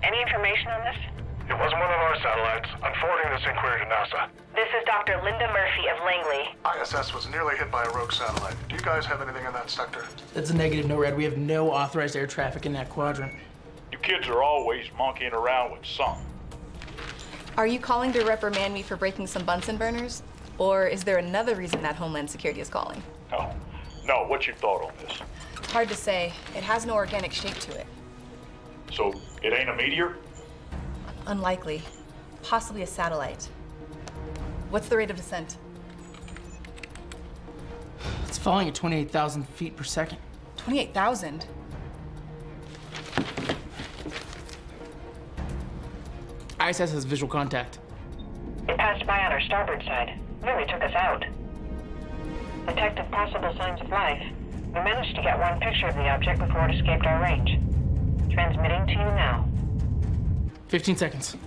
Any information on this? It wasn't one of our satellites. I'm forwarding this inquiry to NASA. This is Dr. Linda Murphy of Langley. ISS was nearly hit by a rogue satellite. Do you guys have anything in that sector? That's a negative, no red. We have no authorized air traffic in that quadrant. You kids are always monkeying around with something. Are you calling to reprimand me for breaking some Bunsen burners? Or is there another reason that Homeland Security is calling? No, what's your thought on this? Hard to say. It has no organic shape to it. So, it ain't a meteor? Unlikely. Possibly a satellite. What's the rate of descent? It's falling at 28,000 feet per second. 28,000? ISS has visual contact. It passed by on our starboard side. Nearly took us out. Detected possible signs of life. We managed to get one picture of the object before it escaped our range. Transmitting to you now. 15 seconds.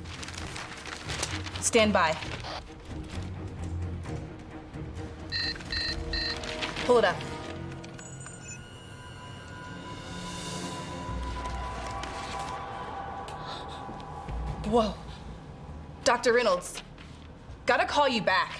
Stand by. Pull it up. Whoa. Dr. Reynolds, gotta call you back.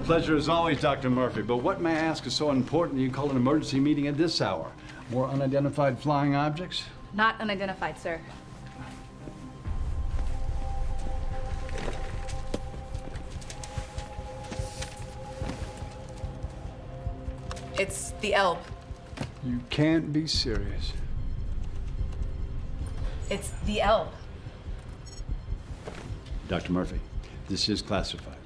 Pleasure as always, Dr. Murphy, but what, may I ask, is so important you call an emergency meeting at this hour? More unidentified flying objects? Not unidentified, sir. It's the Elb. You can't be serious. It's the Elb. Dr. Murphy, this is classified.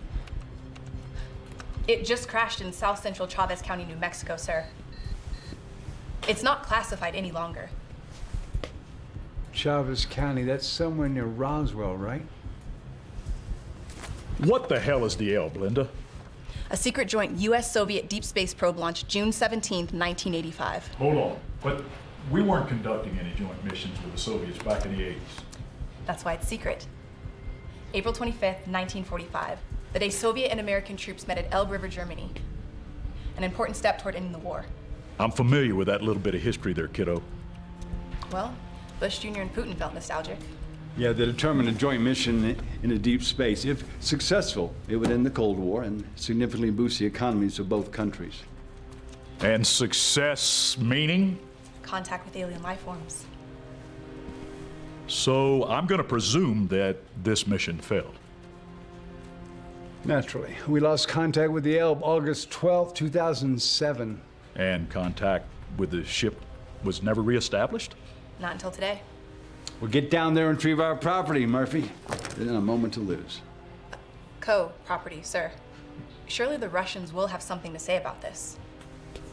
It just crashed in south central Chavez County, New Mexico, sir. It's not classified any longer. Chavez County, that's somewhere near Roswell, right? What the hell is the Elb, Linda? A secret joint U.S.-Soviet deep space probe launched June 17th, 1985. Hold on, but we weren't conducting any joint missions with the Soviets back in the 80s. That's why it's secret. April 25th, 1945. The day Soviet and American troops met at Elbe River, Germany. An important step toward ending the war. I'm familiar with that little bit of history there, kiddo. Well, Bush Jr. and Putin felt nostalgic. Yeah, they determined a joint mission in a deep space. If successful, it would end the Cold War and significantly boost the economies of both countries. And success meaning? Contact with alien life forms. So I'm gonna presume that this mission failed. Naturally. We lost contact with the Elb August 12, 2007. And contact with the ship was never reestablished? Not until today. We'll get down there and retrieve our property, Murphy. There's not a moment to lose. Co-property, sir. Surely the Russians will have something to say about this.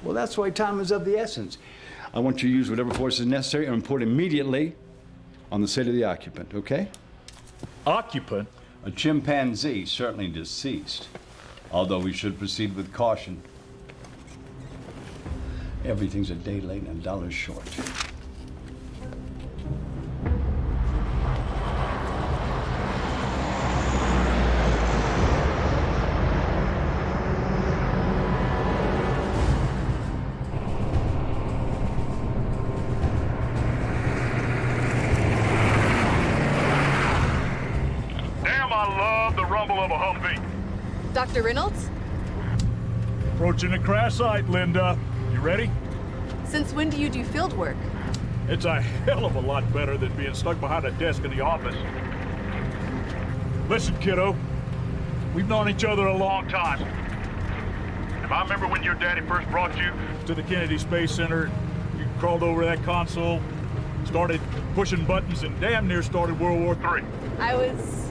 Well, that's why time is of the essence. I want you to use whatever force is necessary and report immediately on the state of the occupant, okay? Occupant? A chimpanzee, certainly deceased. Although we should proceed with caution. Everything's a day late and $1 short. Damn, I love the rumble of a Humvee. Dr. Reynolds? Approaching the crash site, Linda. You ready? Since when do you do field work? It's a hell of a lot better than being stuck behind a desk in the office. Listen, kiddo. We've known each other a long time. If I remember when your daddy first brought you to the Kennedy Space Center, you crawled over that console, started pushing buttons, and damn near started World War III. I was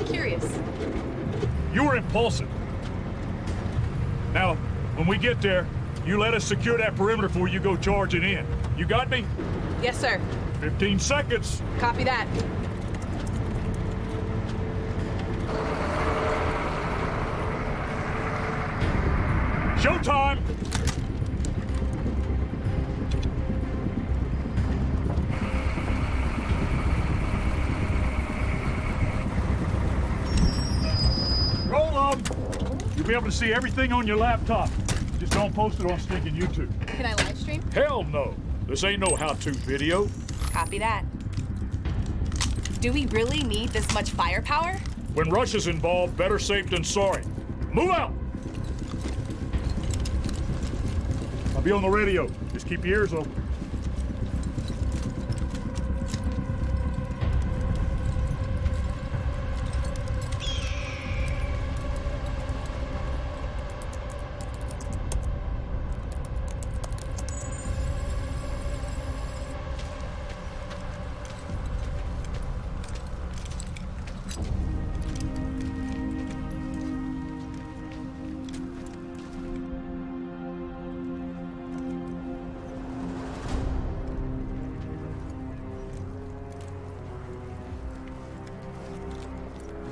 curious. You were impulsive. Now, when we get there, you let us secure that perimeter before you go charging in. You got me? Yes, sir. 15 seconds. Copy that. Showtime! Roll on! You'll be able to see everything on your laptop. Just don't post it on stinking YouTube. Can I live stream? Hell no! This ain't no how-to video. Copy that. Do we really need this much firepower? When Russia's involved, better safe than sorry. Move out! I'll be on the radio. Just keep your ears open.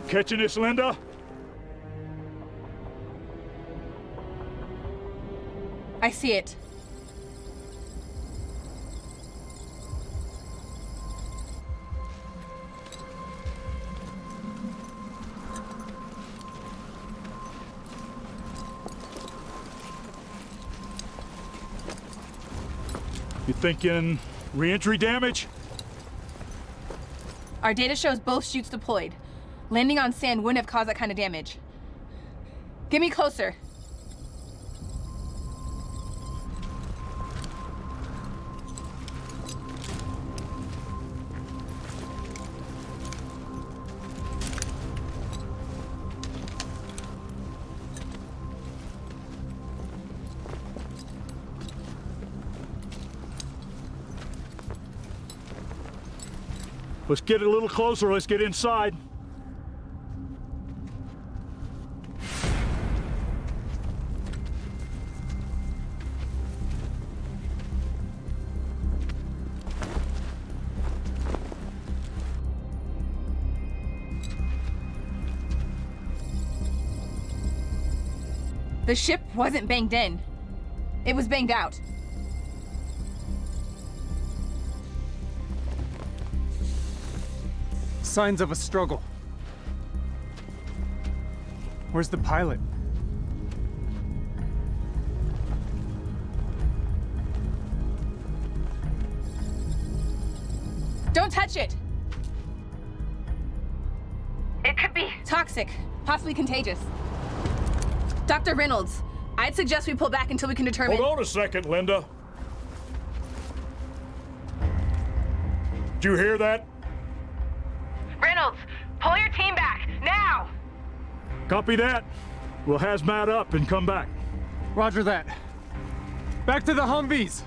Catching this, Linda? I see it. You thinking re-entry damage? Our data shows both chutes deployed. Landing on sand wouldn't have caused that kind of damage. Get me closer. Let's get a little closer. Let's get inside. The ship wasn't banged in. It was banged out. Signs of a struggle. Where's the pilot? Don't touch it! It could be. Toxic, possibly contagious. Dr. Reynolds, I'd suggest we pull back until we can determine— Hold on a second, Linda. Did you hear that? Reynolds, pull your team back, now! Copy that. We'll hazmat up and come back. Roger that. Back to the Humvees!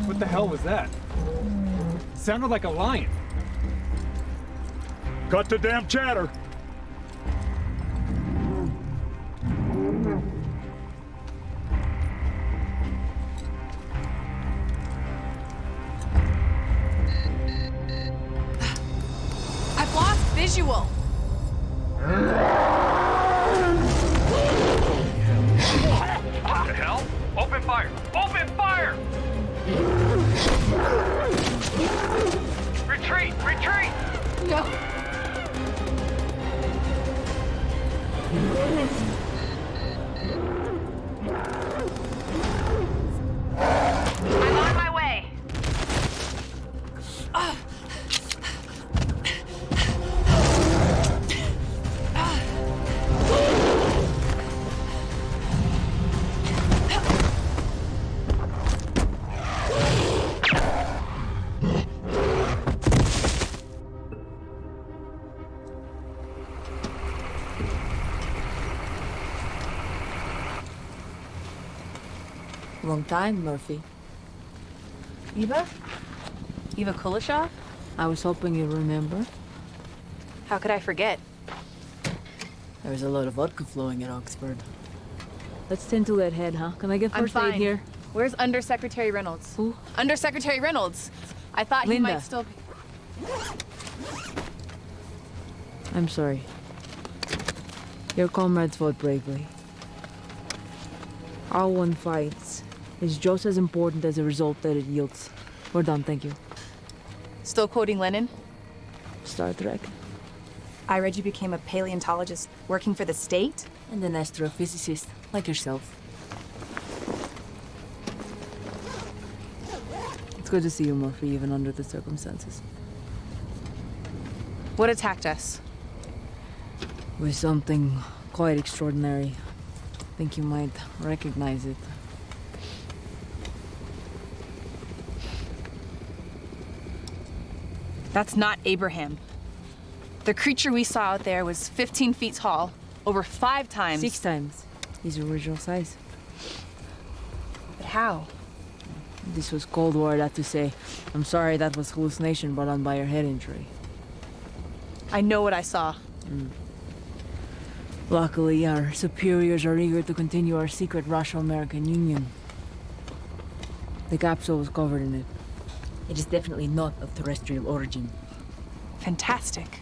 What the hell was that? Sounded like a lion. Cut the damn chatter. I've lost visual. What the hell? Open fire! Open fire! Retreat! Retreat! No. I'm on my way. Long time, Murphy. Eva? Eva Kuleshov? I was hoping you remember. How could I forget? There was a lot of vodka flowing at Oxford. Let's tend to that head, huh? Can I get I'm first aid fine. here? Where's Undersecretary Reynolds? Who? Undersecretary Reynolds. I thought he Linda. might still be... I'm sorry. Your comrades fought bravely. Our one fights is just as important as the result that it yields. We're done, thank you. Still quoting Lenin? Star Trek. I read you became a paleontologist working for the state? And an astrophysicist, like yourself. It's good to see you, Murphy, even under the circumstances. What attacked us? With something quite extraordinary. I think you might recognize it. That's not Abraham. The creature we saw out there was 15 feet tall, over 5 times. 6 times his original size. But how? This was Cold War, that to say. I'm sorry that was hallucination brought on by your head injury. I know what I saw. Luckily, our superiors are eager to continue our secret Russo-American Union. The capsule was covered in it. It is definitely not of terrestrial origin. Fantastic.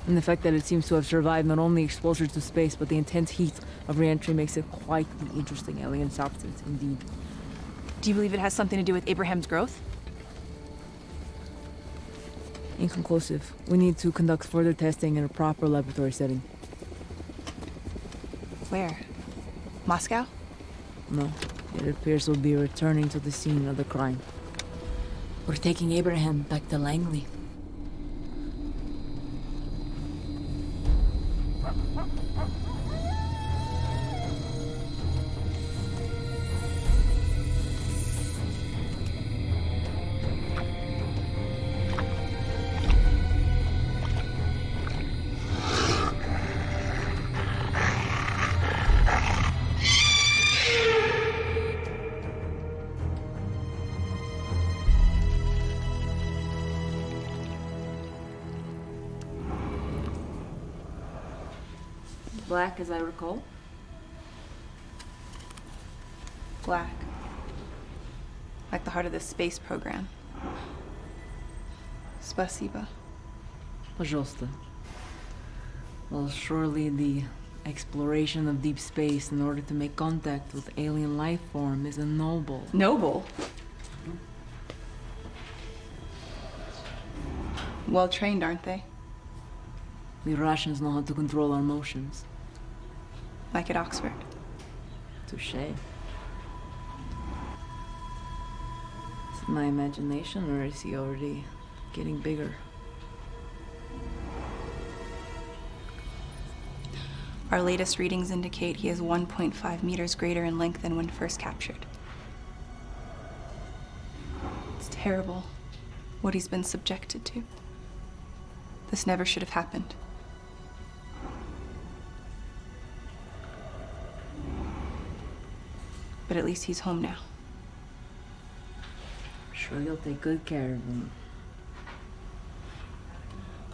And the fact that it seems to have survived not only exposure to space, but the intense heat of re-entry makes it quite the interesting alien substance indeed. Do you believe it has something to do with Abraham's growth? Inconclusive. We need to conduct further testing in a proper laboratory setting. Where? Moscow? No, it appears we'll be returning to the scene of the crime. We're taking Abraham back to Langley. Black, as I recall. Black. Like the heart of the space program. Spasiba. Пожалуйста. Well, surely the exploration of deep space in order to make contact with alien life form is a noble. Noble? Well trained, aren't they? We Russians know how to control our emotions. Like at Oxford. Touché. Is it my imagination, or is he already getting bigger? Our latest readings indicate he is 1.5 meters greater in length than when first captured. It's terrible what he's been subjected to. This never should have happened. But at least he's home now. Sure, you'll take good care of him.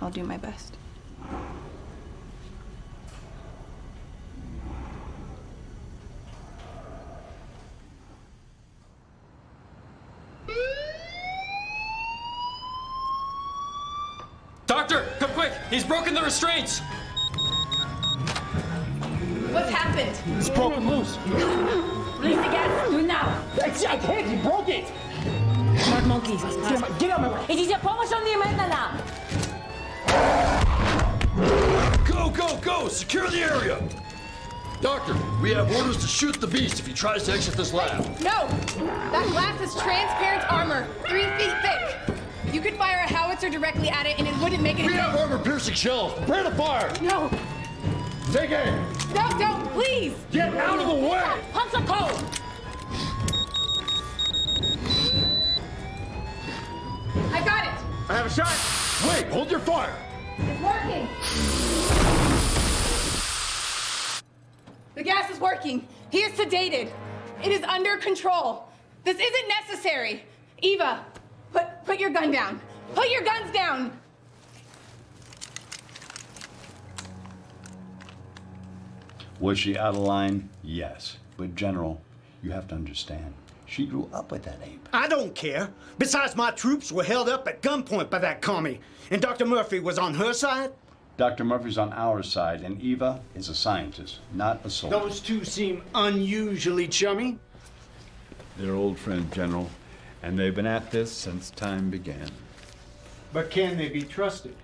I'll do my best. Doctor, come quick! He's broken the restraints! What's happened? It's broken loose. Release the gas, do it now! I can't, he broke it! Smart monkey. Get out of my way! Идите, помощь он немедленно! Go, go, go! Go! Secure the area! Doctor, we have orders to shoot the beast if he tries to exit this lab. No! That glass is transparent armor, 3 feet thick. You could fire a howitzer directly at it and it wouldn't make it. We have armor-piercing shells. Prepare to fire! No! Take aim! No, don't, please! Get out of the way! Pumps are cold! I got it! I have a shot! Wait, hold your fire! It's working! The gas is working. He is sedated. It is under control. This isn't necessary. Eva, put your gun down. Put your guns down! Was she out of line? Yes. But General, you have to understand, she grew up with that ape. I don't care. Besides, my troops were held up at gunpoint by that commie. And Dr. Murphy was on her side? Dr. Murphy's on our side, and Eva is a scientist, not a soldier. Those two seem unusually chummy. They're old friends, General, and they've been at this since time began. But can they be trusted?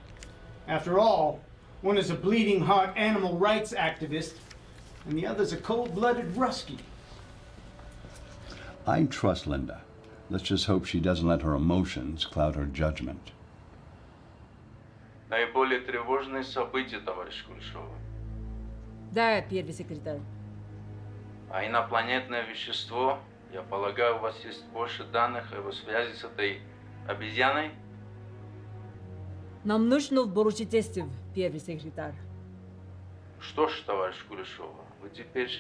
After all, one is a bleeding heart animal rights activist, and the other's a cold-blooded Ruskie. I trust Linda. Let's just hope she doesn't let her emotions cloud her judgment. Наиболее тревожные события, товарищ Кульшова. Да, первый секретарь. А инопланетное вещество, я полагаю, у вас есть больше данных о его связи с этой обезьяной? Нам нужно поручить тесты, первый секретарь. Что ж, товарищ Кулешова, вы теперь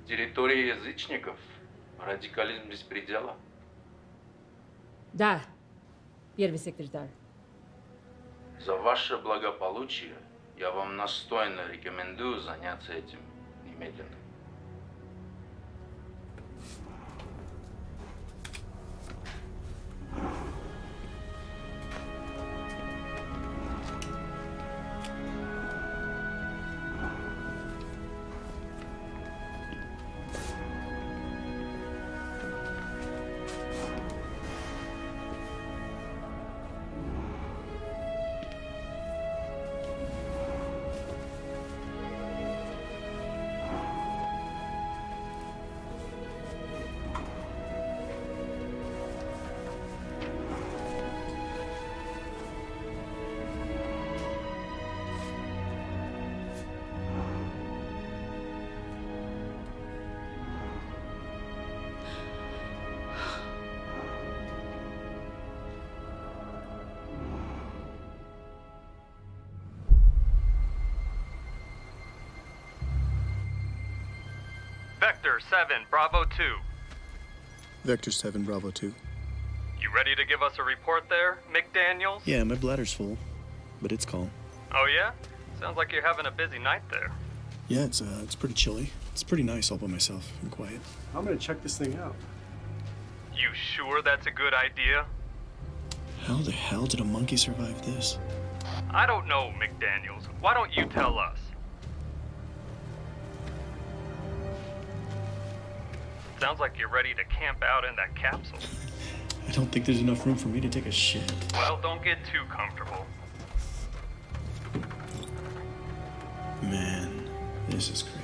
территория язычников? Радикализм без предела? Да, первый секретарь. За ваше благополучие я вам настойно рекомендую заняться этим немедленно. Vector 7, Bravo 2. Vector 7, Bravo 2. You ready to give us a report there, McDaniels? Yeah, my bladder's full, but it's calm. Oh yeah? Sounds like you're having a busy night there. Yeah, it's pretty chilly. It's pretty nice all by myself and quiet. I'm gonna check this thing out. You sure that's a good idea? How the hell did a monkey survive this? I don't know, McDaniels. Why don't you tell us? Sounds like you're ready to camp out in that capsule. I don't think there's enough room for me to take a shit. Well, don't get too comfortable. Man, this is crazy.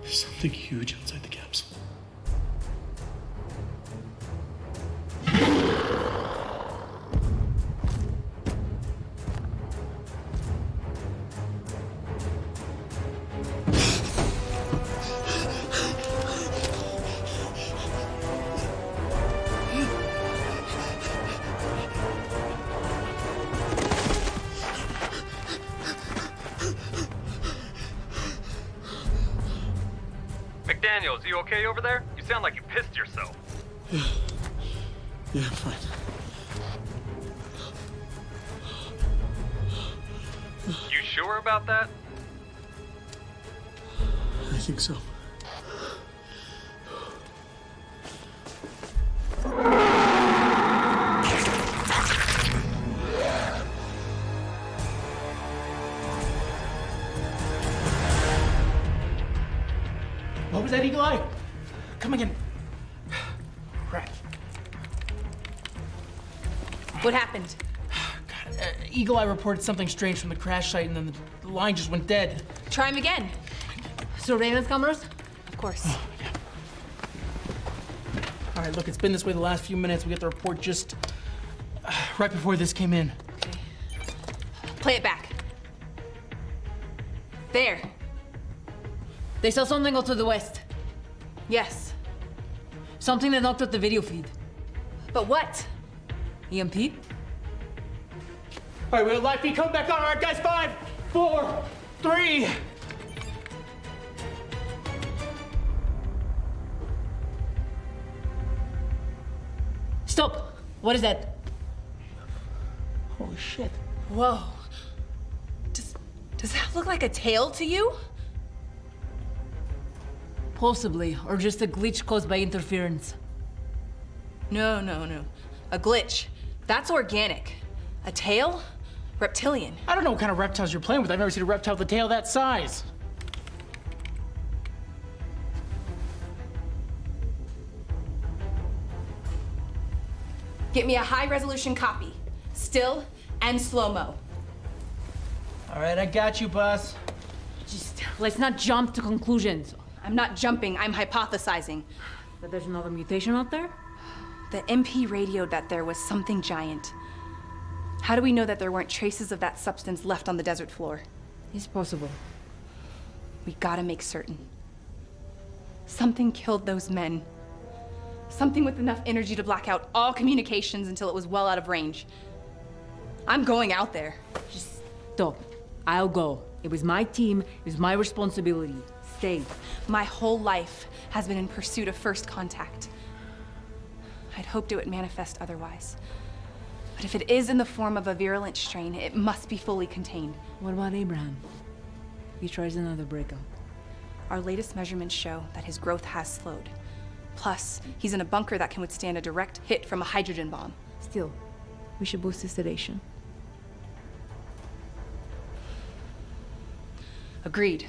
There's something huge outside the capsule. McDaniels, you okay over there? You sound like you pissed yourself. Yeah, I'm fine. You sure about that? think so. What was that, Eagle Eye? Come again. Crap. What happened? Eagle Eye reported something strange from the crash site, and then the line just went dead. Try him again. Surveillance cameras? Of course. All right, look, it's been this way the last few minutes. We got the report just right before this came in. Okay. Play it back. There. They saw something go to the west. Yes. Something that knocked out the video feed. But what? EMP? All right, we have live feed coming back on. All right, guys, 5, 4, 3. Stop! What is that? Holy shit. Whoa. Does that look like a tail to you? Possibly, or just a glitch caused by interference. No. A glitch. That's organic. A tail? Reptilian. I don't know what kind of reptiles you're playing with. I've never seen a reptile with a tail that size. Get me a high-resolution copy. Still and slow-mo. All right, I got you, boss. Just, let's not jump to conclusions. I'm not jumping, I'm hypothesizing. That there's another mutation out there? The MP radioed that there was something giant. How do we know that there weren't traces of that substance left on the desert floor? It's possible. We gotta make certain. Something killed those men. Something with enough energy to black out all communications until it was well out of range. I'm going out there. Just stop. I'll go. It was my team. It was my responsibility. Stay. My whole life has been in pursuit of first contact. I'd hoped it would manifest otherwise. But if it is in the form of a virulent strain, it must be fully contained. What about Abraham? He tries another breakout. Our latest measurements show that his growth has slowed. Plus, he's in a bunker that can withstand a direct hit from a hydrogen bomb. Still, we should boost his sedation. Agreed.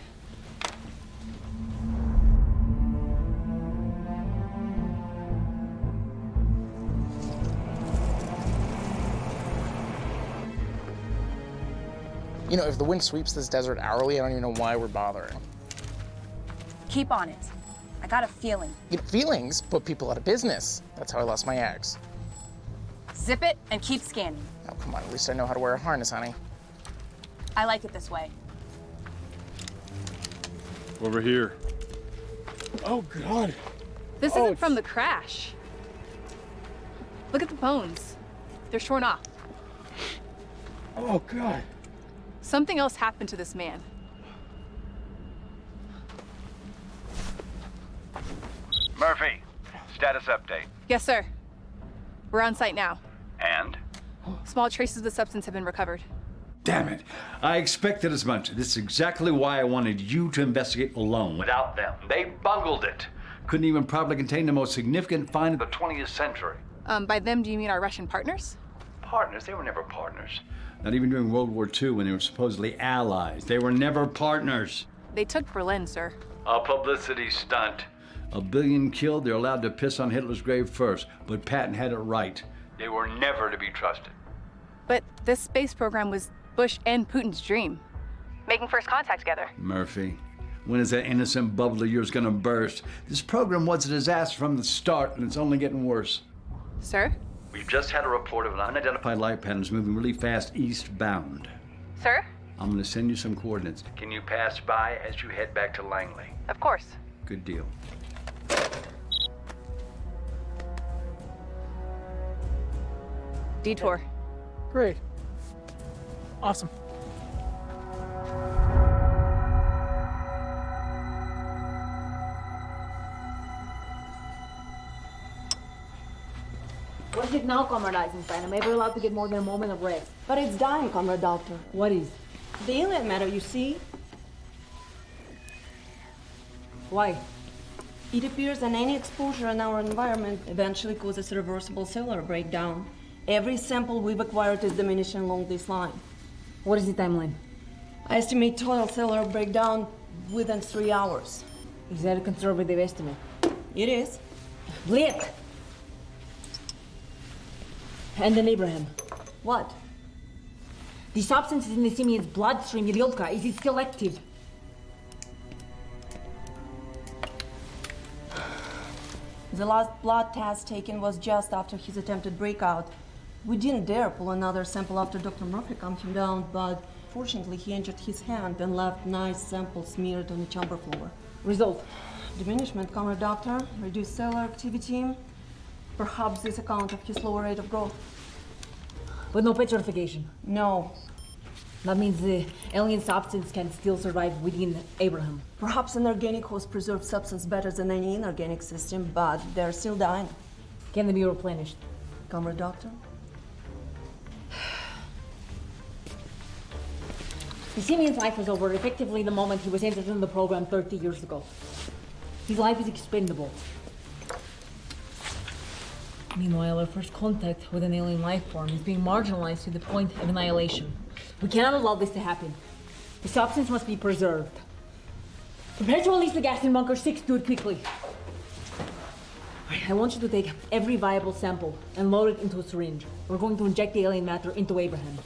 You know, if the wind sweeps this desert hourly, I don't even know why we're bothering. Keep on it. I got a feeling. You know, feelings put people out of business. That's how I lost my eggs. Zip it and keep scanning. Oh, come on, at least I know how to wear a harness, honey. I like it this way. Over here. Oh, God. This isn't from the crash. Look at the bones. They're shorn off. Oh, God. Something else happened to this man. Murphy, status update. Yes, sir. We're on site now. And? Small traces of the substance have been recovered. Damn it. I expected as much. This is exactly why I wanted you to investigate alone. Without them. They bungled it. Couldn't even properly contain the most significant find of the 20th century. By them, do you mean our Russian partners? Partners? They were never partners. Not even during World War II when they were supposedly allies. They were never partners. They took Berlin, sir. A publicity stunt. 1 billion killed, they're allowed to piss on Hitler's grave first. But Patton had it right. They were never to be trusted. But this space program was Bush and Putin's dream. Making first contact together. Murphy, when is that innocent bubble of yours gonna burst? This program was a disaster from the start, and it's only getting worse. Sir? We've just had a report of an unidentified light patterns moving really fast eastbound. Sir? I'm gonna send you some coordinates. Can you pass by as you head back to Langley? Of course. Good deal. Detour. Great. Awesome. What is it now, Comrade Eisenstein? I'm ever allowed to get more than a moment of rest. But it's dying, Comrade Doctor. What is? The alien matter, you see? Why? It appears that any exposure in our environment eventually causes reversible cellular breakdown. Every sample we've acquired is diminishing along this line. What is the timeline? I estimate total cellular breakdown within 3 hours. Is that a conservative estimate? It is. Blake! And then Abraham. What? The substance in the simian's bloodstream, Irilka, is it still active? The last blood test taken was just after his attempted breakout. We didn't dare pull another sample after Dr. Murphy calmed him down, but fortunately he injured his hand and left nice samples smeared on the chamber floor. Result? Diminishment, Comrade Doctor, reduced cellular activity. Perhaps this account of his lower rate of growth. But no petrification? No. That means the alien substance can still survive within Abraham. Perhaps an organic host preserves substance better than any inorganic system, but they're still dying. Can they be replenished? Comrade Doctor? The simian's life was over effectively the moment he was entered in the program 30 years ago. His life is expendable. Meanwhile, our first contact with an alien life form is being marginalized to the point of annihilation. We cannot allow this to happen. The substance must be preserved. Prepare to release the gas in Bunker 6. Do it quickly. I want you to take every viable sample and load it into a syringe. We're going to inject the alien matter into Abraham.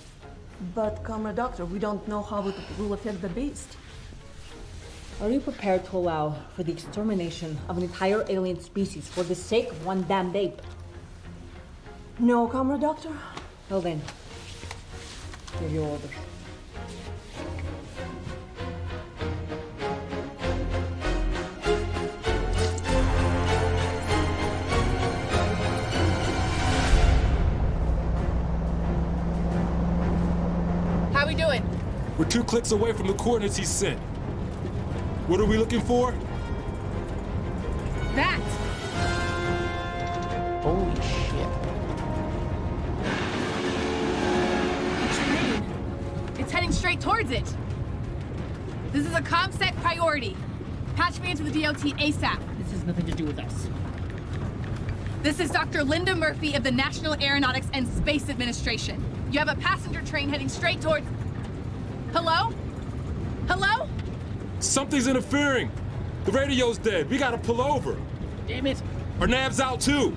But, Comrade Doctor, we don't know how it will affect the beast. Are you prepared to allow for the extermination of an entire alien species for the sake of one damned ape? No, Comrade Doctor. Well then, give your orders. How we doing? We're 2 clicks away from the coordinates he sent. What are we looking for? That! Holy shit. It's heading straight towards it. This is a ComSec priority. Patch me into the DOT ASAP. This has nothing to do with us. This is Dr. Linda Murphy of the National Aeronautics and Space Administration. You have a passenger train heading straight towards... Hello? Hello? Something's interfering. The radio's dead. We gotta pull over. Damn it. Our nav's out too.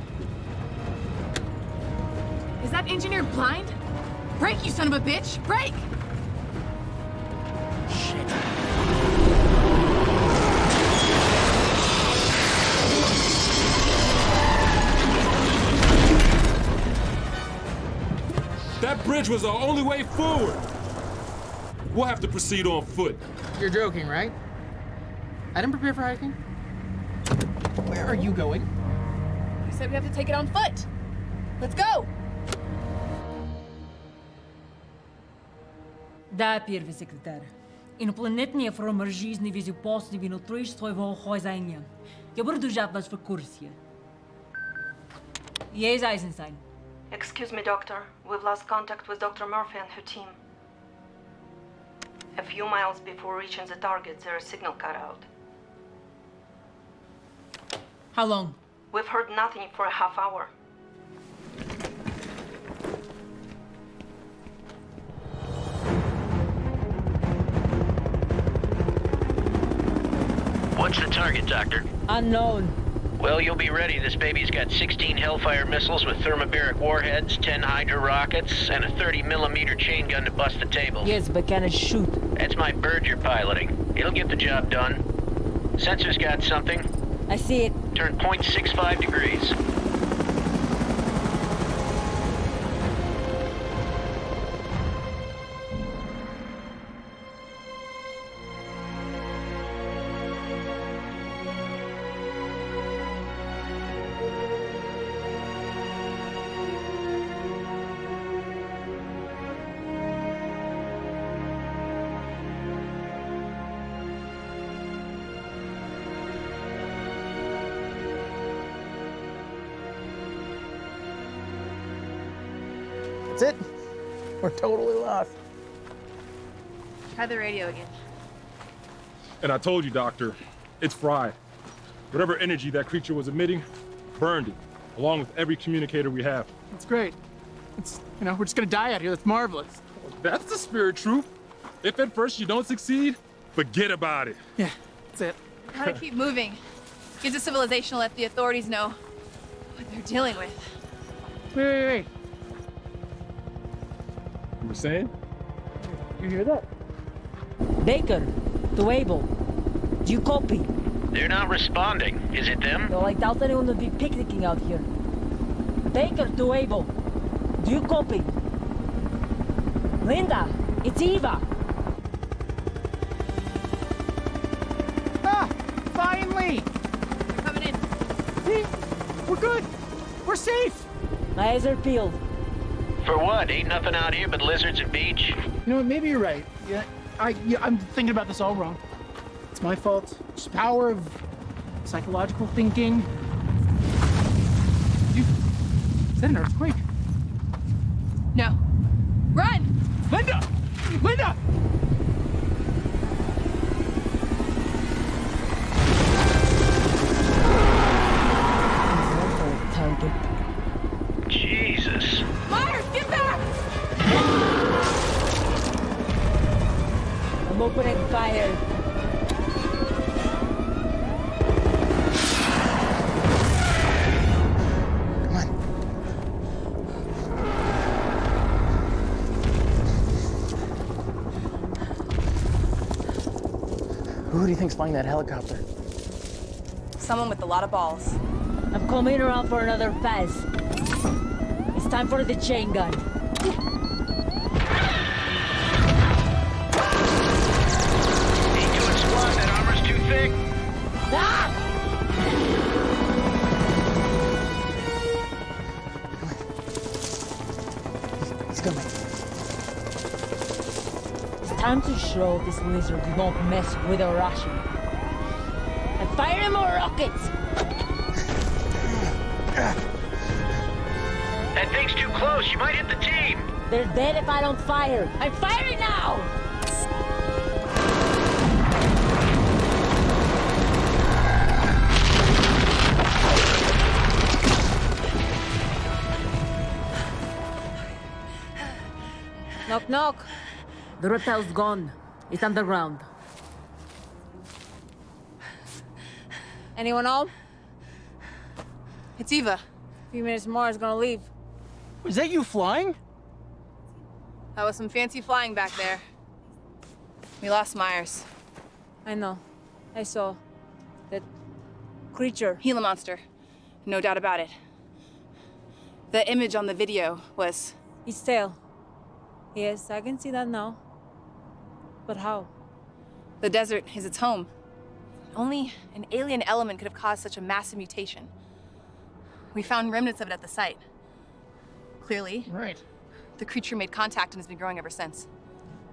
Is that engineer blind? Brake, you son of a bitch! Brake! Shit. That bridge was our only way forward. We'll have to proceed on foot. You're joking, right? I didn't prepare for hiking. Where are you going? You said we have to take it on foot. Let's go! Да, первый секретарь. Инопланетния форма жизни безопасны внутри своего хозяина. Я буду держать вас в курсе. Yes, Eisenstein. Excuse me, Doctor. We've lost contact with Dr. Murphy and her team. A few miles before reaching the target, their signal cut out. How long? We've heard nothing for a half hour. What's the target, Doctor? Unknown. Well, you'll be ready. This baby's got 16 Hellfire missiles with thermobaric warheads, 10 Hydra rockets, and a 30mm chain gun to bust the tables. Yes, but can it shoot? That's my bird you're piloting. It'll get the job done. Sensor's got something. I see it. Turn 0.65 degrees. That's it. We're totally lost. Try the radio again. And I told you, Doctor, It's fried. Whatever energy that creature was emitting, burned it, along with every communicator we have. That's great. We're just gonna die out here. That's marvelous. That's the spirit truth. If at first you don't succeed, forget about it. Yeah, that's it. Gotta keep moving. Gives a civilization to let the authorities know what they're dealing with. Wait. You were saying? You hear that? Baker, to Abel. Do you copy? They're not responding. Is it them? No, I doubt anyone would be picnicking out here. Baker, to Abel. Do you copy? Linda, it's Eva. Ah, finally! They're coming in. See? We're good. We're safe. My eyes are peeled. For what? Ain't nothing out here but lizards and beach. You know what? Maybe you're right. I'm thinking about this all wrong. It's my fault. Just power of psychological thinking. Is that an earthquake? No. Run! Linda! Linda! Jesus. Myers, get back! I'm opening fire. Who do you think's flying that helicopter? Someone with a lot of balls. I'm coming around for another pass. It's time for the chain gun. Ain't doing squat. That armor's too thick. Ah! He's coming. It's time to show this lizard we don't mess with a Russian. And fire more rockets! That thing's too close. You might hit the team. They're dead if I don't fire. I'm firing now! Knock, knock. The reptile's gone. It's underground. Anyone home? It's Eva. A few minutes more, it's gonna leave. Is that you flying? That was some fancy flying back there. We lost Myers. I know. I saw. That creature. Gila monster. No doubt about it. The image on the video was... Its tail. Yes, I can see that now. But how? The desert is its home. Only an alien element could have caused such a massive mutation. We found remnants of it at the site. Clearly. Right. The creature made contact and has been growing ever since.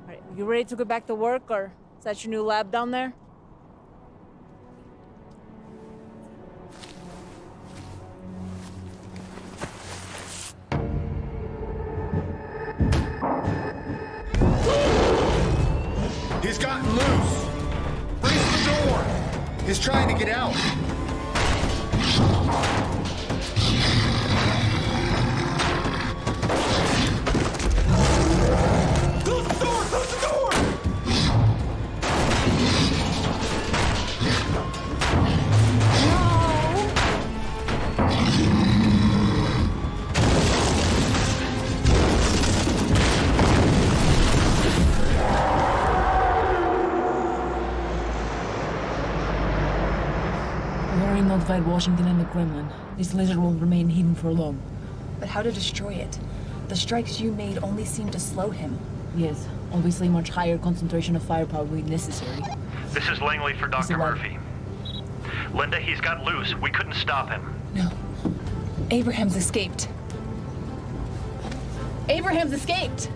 All right, you ready to go back to work, or is that your new lab down there? He's gotten loose. Freeze the door. He's trying to get out. Close the door! Close the door! I've already notified Washington and the Kremlin. This lizard will remain hidden for long. But how to destroy it? The strikes you made only seem to slow him. Yes, obviously much higher concentration of firepower will be necessary. This is Langley for Dr. alive. Murphy. Linda, he's got loose. We couldn't stop him. No. Abraham's escaped. Abraham's escaped!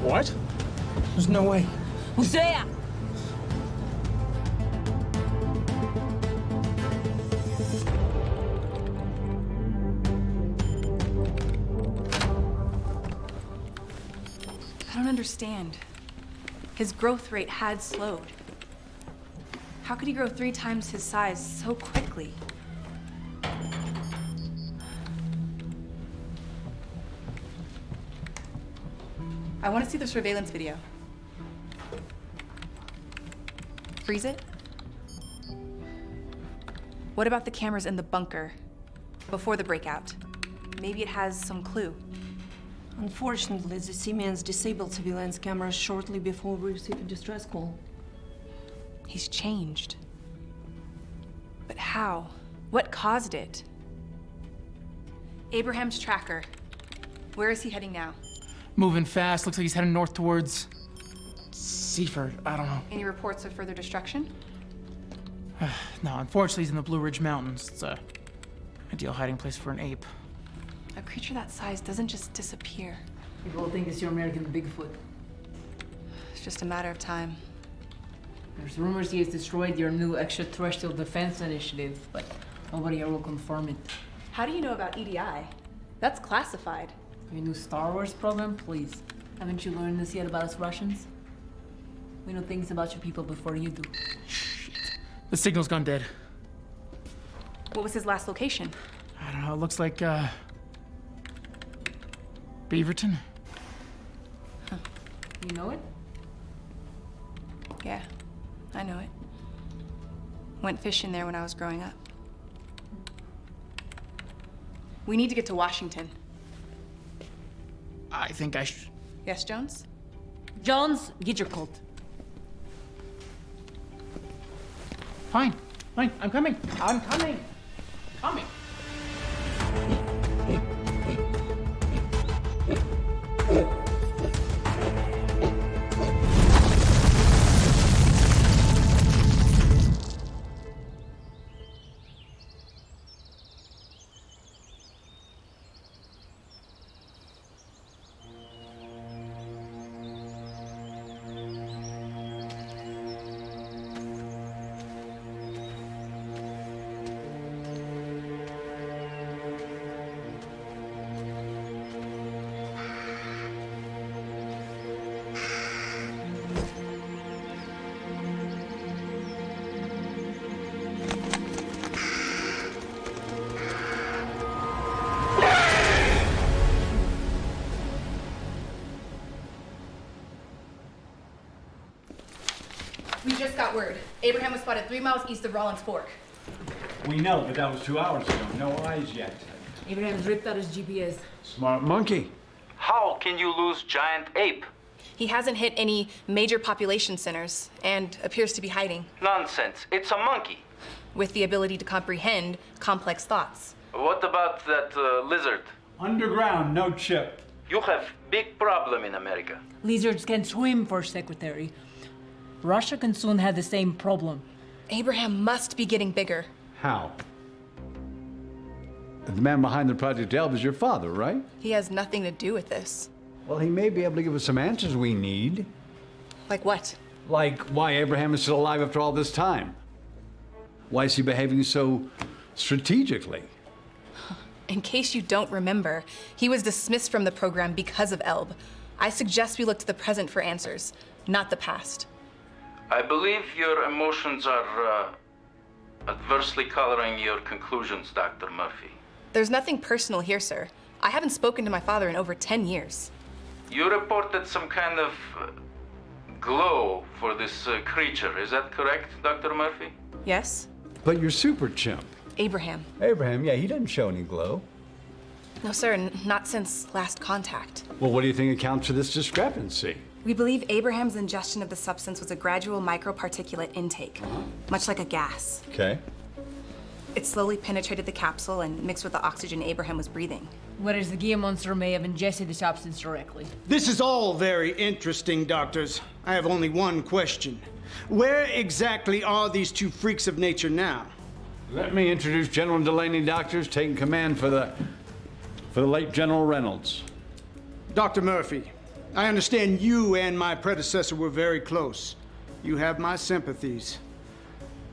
What? There's no way. Hosea! I don't understand. His growth rate had slowed. How could he grow 3 times his size so quickly? I want to see the surveillance video. Freeze it. What about the cameras in the bunker before the breakout? Maybe it has some clue. Unfortunately, the Siemens disabled surveillance cameras shortly before we received a distress call. He's changed. But how? What caused it? Abraham's tracker. Where is he heading now? Moving fast. Looks like he's heading north towards Seaford. I don't know. Any reports of further destruction? No, unfortunately, he's in the Blue Ridge Mountains. It's a ideal hiding place for an ape. A creature that size doesn't just disappear. People think it's your American Bigfoot. It's just a matter of time. There's rumors he has destroyed your new extraterrestrial defense initiative, but nobody ever will confirm it. How do you know about EDI? That's classified. Your new Star Wars program, please. Haven't you learned this yet about us Russians? We know things about your people before you do. The signal's gone dead. What was his last location? I don't know. It looks like Beaverton. Huh. You know it? Yeah, I know it. Went fishing there when I was growing up. We need to get to Washington. I think I should. Yes, Jones? Jones, get your coat. Fine. I'm coming. Coming. We just got word. Abraham was spotted 3 miles east of Rollins Fork. We know, but that was 2 hours ago. No eyes yet. Abraham's ripped out his GPS. Smart monkey. How can you lose giant ape? He hasn't hit any major population centers and appears to be hiding. Nonsense. It's a monkey. With the ability to comprehend complex thoughts. What about that lizard? Underground, no chip. You have big problem in America. Lizards can swim, First Secretary. Russia can soon have the same problem. Abraham must be getting bigger. How? The man behind the Project Elb is your father, right? He has nothing to do with this. Well, he may be able to give us some answers we need. Like what? Like why Abraham is still alive after all this time. Why is he behaving so strategically? In case you don't remember, he was dismissed from the program because of Elb. I suggest we look to the present for answers, not the past. I believe your emotions are adversely coloring your conclusions, Dr. Murphy. There's nothing personal here, sir. I haven't spoken to my father in over 10 years. You reported some kind of glow for this creature. Is that correct, Dr. Murphy? Yes? But you're super chimp. Abraham. Abraham, yeah, he doesn't show any glow. No, sir, not since last contact. Well, what do you think accounts for this discrepancy? We believe Abraham's ingestion of the substance was a gradual microparticulate intake, much like a gas. Okay. It slowly penetrated the capsule and mixed with the oxygen Abraham was breathing. Whereas the Gia monster may have ingested the substance directly. This is all very interesting, doctors. I have only one question. Where exactly are these two freaks of nature now? Let me introduce General Delaney, doctors, taking command for the late General Reynolds. Dr. Murphy, I understand you and my predecessor were very close. You have my sympathies.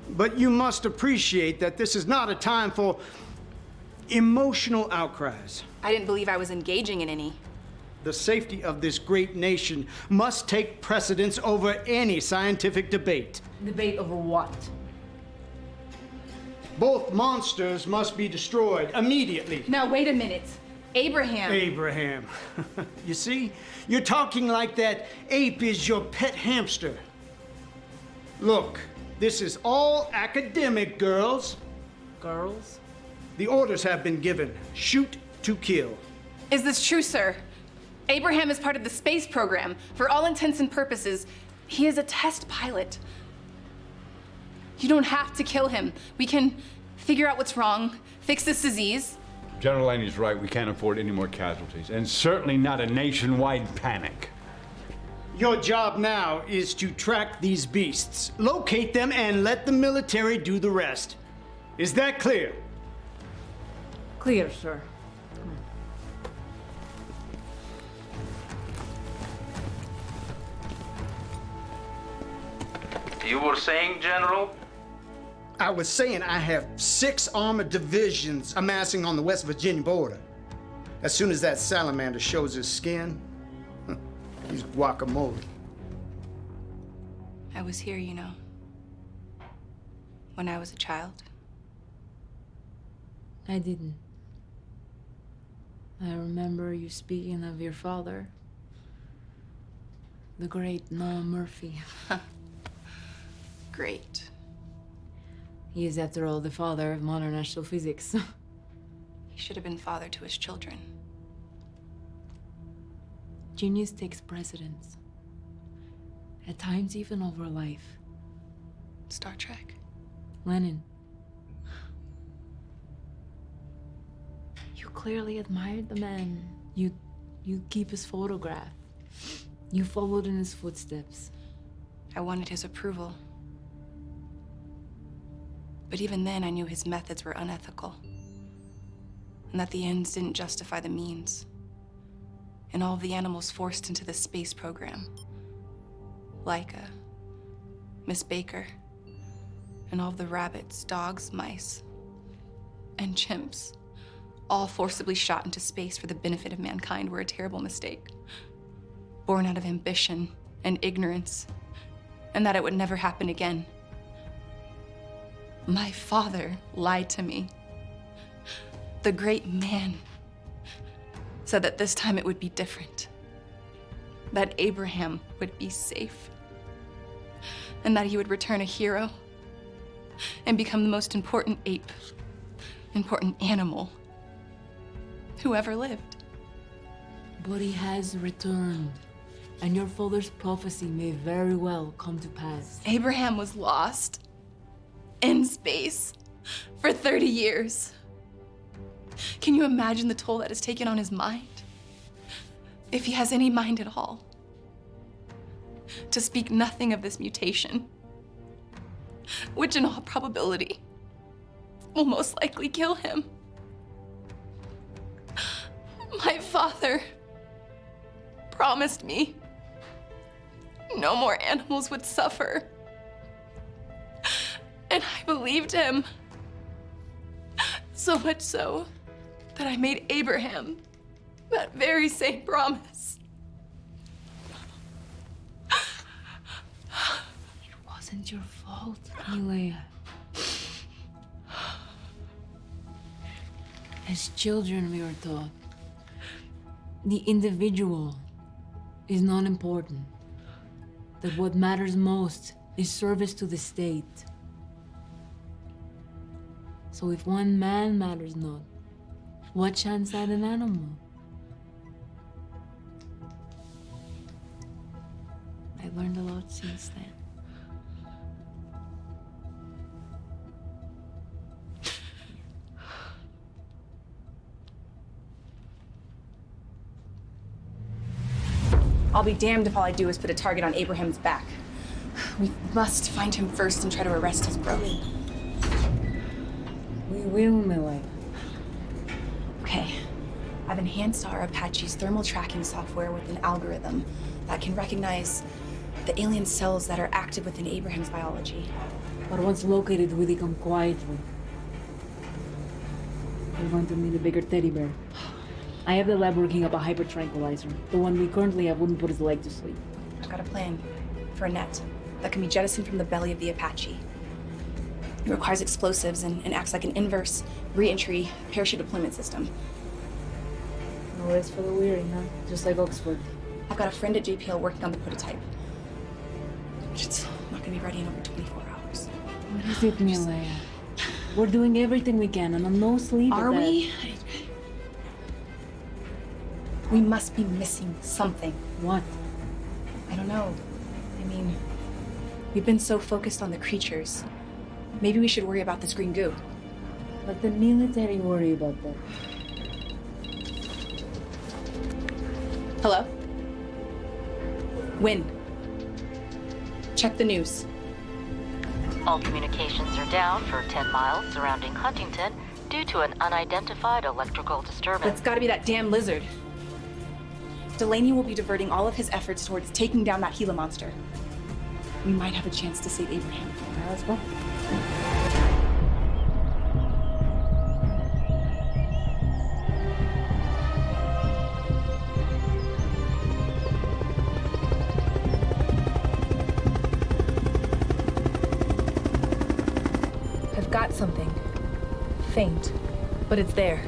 But you must appreciate that this is not a time for emotional outcries. I didn't believe I was engaging in any. The safety of this great nation must take precedence over any scientific debate. Debate over what? Both monsters must be destroyed immediately. Now, wait a minute. Abraham. Abraham. You see? You're talking like that ape is your pet hamster. Look, this is all academic, girls. Girls? The orders have been given. Shoot to kill. Is this true, sir? Abraham is part of the space program. For all intents and purposes, he is a test pilot. You don't have to kill him. We can figure out what's wrong, fix this disease. General Laney's right. We can't afford any more casualties, and certainly not a nationwide panic. Your job now is to track these beasts, locate them, and let the military do the rest. Is that clear? Clear, sir. You were saying, General? I was saying I have 6 armored divisions amassing on the West Virginia border. As soon as that salamander shows his skin, he's guacamole. I was here, you know, when I was a child. I didn't. I remember you speaking of your father, the great Noah Murphy. Great. He is, after all, the father of modern astrophysics. He should have been father to his children. Genius takes precedence. At times, even over life. Star Trek. Lenin. You clearly admired the man. You keep his photograph. You followed in his footsteps. I wanted his approval. But even then, I knew his methods were unethical. And that the ends didn't justify the means. And all of the animals forced into the space program. Laika, Miss Baker, and all of the rabbits, dogs, mice, and chimps, all forcibly shot into space for the benefit of mankind, were a terrible mistake. Born out of ambition and ignorance, and that it would never happen again. My father lied to me. The great man said that this time it would be different. That Abraham would be safe. And that he would return a hero and become the most important ape, important animal who ever lived. But he has returned, and your father's prophecy may very well come to pass. Abraham was lost in space for 30 years. Can you imagine the toll that has taken on his mind? If he has any mind at all. To speak nothing of this mutation, which in all probability will most likely kill him. My father promised me no more animals would suffer. And I believed him. So much so that I made Abraham that very same promise. It wasn't your fault, Elea. As children, we were taught the individual is not important. That what matters most is service to the state. So if one man matters not, what chance had an animal? I learned a lot since then. I'll be damned if all I do is put a target on Abraham's back. We must find him first and try to arrest his growth. We will, my wife. Okay. I've enhanced our Apache's thermal tracking software with an algorithm that can recognize the alien cells that are active within Abraham's biology. But once located, we come quietly. We're going to need a bigger teddy bear. I have the lab working up a hyper tranquilizer. The one we currently have wouldn't put his leg to sleep. I've got a plan for a net that can be jettisoned from the belly of the Apache. It requires explosives and acts like an inverse re-entry parachute deployment system. No rest for the weary, huh? Just like Oxford. I've got a friend at JPL working on the prototype. It's not gonna be ready in over 24 hours. What is it, Milea? We're doing everything we can, and I'm no sleep. Are we? We must be missing something. What? I don't know. I mean, we've been so focused on the creatures. Maybe we should worry about this green goo. Let the military worry about that. Hello? Win. Check the news. All communications are down for 10 miles surrounding Huntington due to an unidentified electrical disturbance. That's gotta be that damn lizard. Delaney will be diverting all of his efforts towards taking down that Gila monster. We might have a chance to save Abraham. Let's go. I've got something. Faint, but it's there.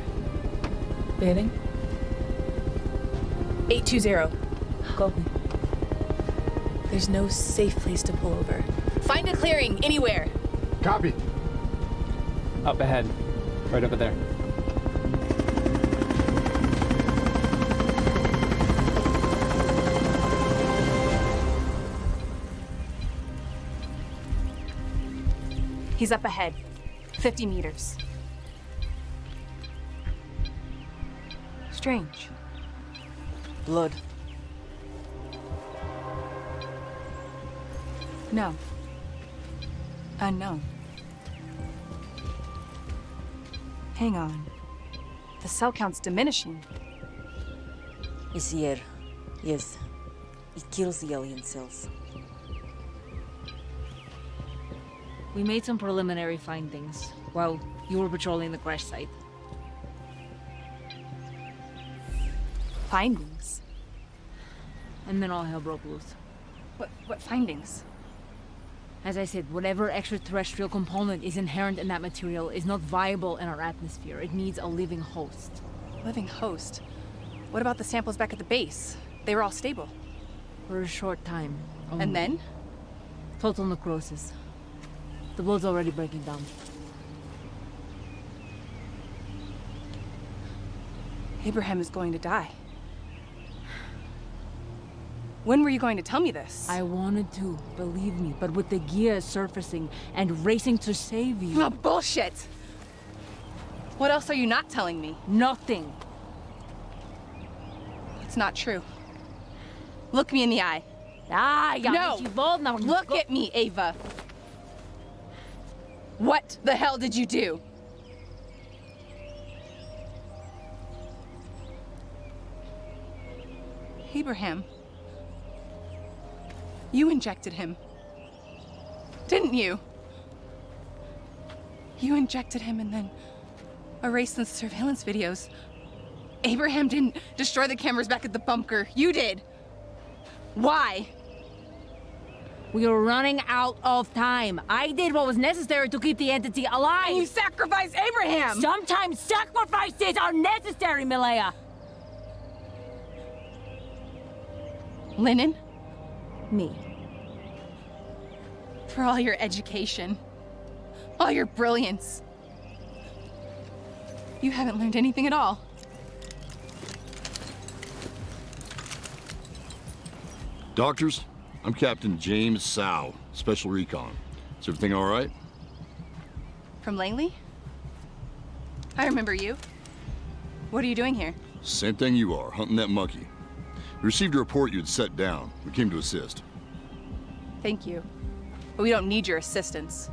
Bearing? 820. Copy. There's no safe place to pull over. Find a clearing, anywhere. Copy. Up ahead. Right over there. He's up ahead. 50 meters. Strange. Blood. No. Unknown. Hang on. The cell count's diminishing. It's here. Yes. It kills the alien cells. We made some preliminary findings while you were patrolling the crash site. Findings? And then all hell broke loose. What findings? As I said, whatever extraterrestrial component is inherent in that material is not viable in our atmosphere. It needs a living host. Living host? What about the samples back at the base? They were all stable. For a short time. And then? Total necrosis. The blood's already breaking down. Abraham is going to die. When were you going to tell me this? I wanted to, believe me, but with the gear surfacing and racing to save you... Oh, bullshit! What else are you not telling me? Nothing. It's not true. Look me in the eye. No! Look at me, Ava. What the hell did you do? Abraham. You injected him. Didn't you? You injected him and then erased the surveillance videos. Abraham didn't destroy the cameras back at the bunker. You did. Why? We are running out of time. I did what was necessary to keep the entity alive. And you sacrificed Abraham! Sometimes sacrifices are necessary, Milea. Linen? Me. For all your education, all your brilliance, you haven't learned anything at all. Doctors, I'm Captain James Sow, Special Recon. Is everything all right? From Langley? I remember you. What are you doing here? Same thing you are, hunting that monkey. We received a report you had set down. We came to assist. Thank you. But we don't need your assistance.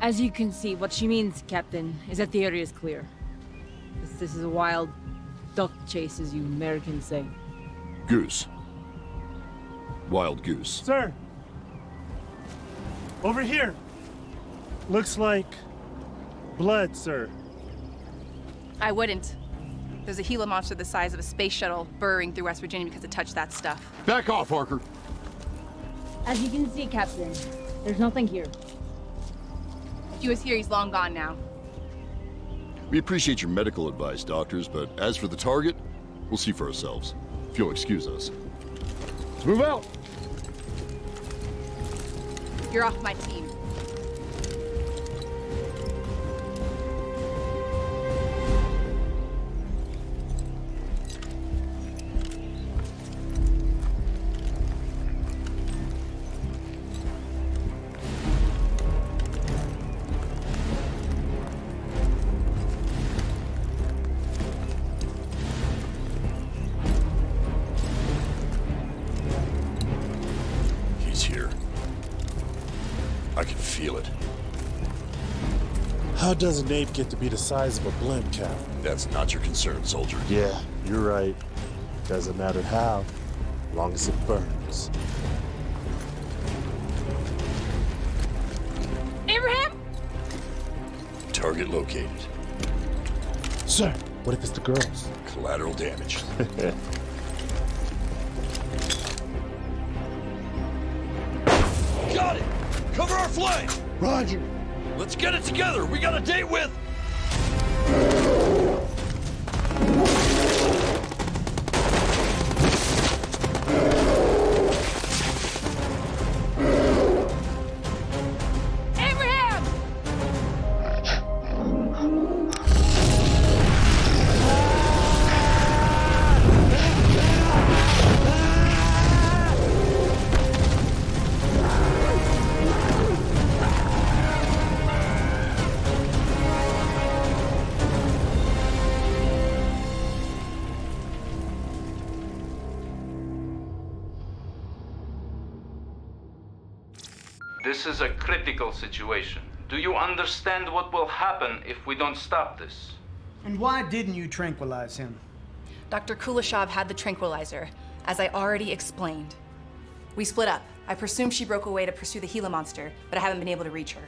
As you can see, what she means, Captain, is that the area is clear. This is a wild duck chase, as you Americans say. Goose. Wild goose. Sir. Over here. Looks like blood, sir. I wouldn't. There's a Gila monster the size of a space shuttle burrowing through West Virginia because it touched that stuff. Back off, Harker. As you can see, Captain, there's nothing here. he was here, he's long gone now. We appreciate your medical advice, doctors, but as for the target, we'll see for ourselves. If you'll excuse us. Let's move out. You're off my team. I can feel it. How does an ape get to be the size of a blimp, Cap? That's not your concern, soldier. Yeah, you're right. Doesn't matter how, long as it burns. Abraham? Target located. Sir, what if it's the girls? Collateral damage. Got it! Cover our flank! Roger. Let's get it together. We got a date with... Abraham! This is a critical situation. Do you understand what will happen if we don't stop this? And why didn't you tranquilize him? Dr. Kuleshov had the tranquilizer, as I already explained. We split up. I presume she broke away to pursue the Gila monster, but I haven't been able to reach her.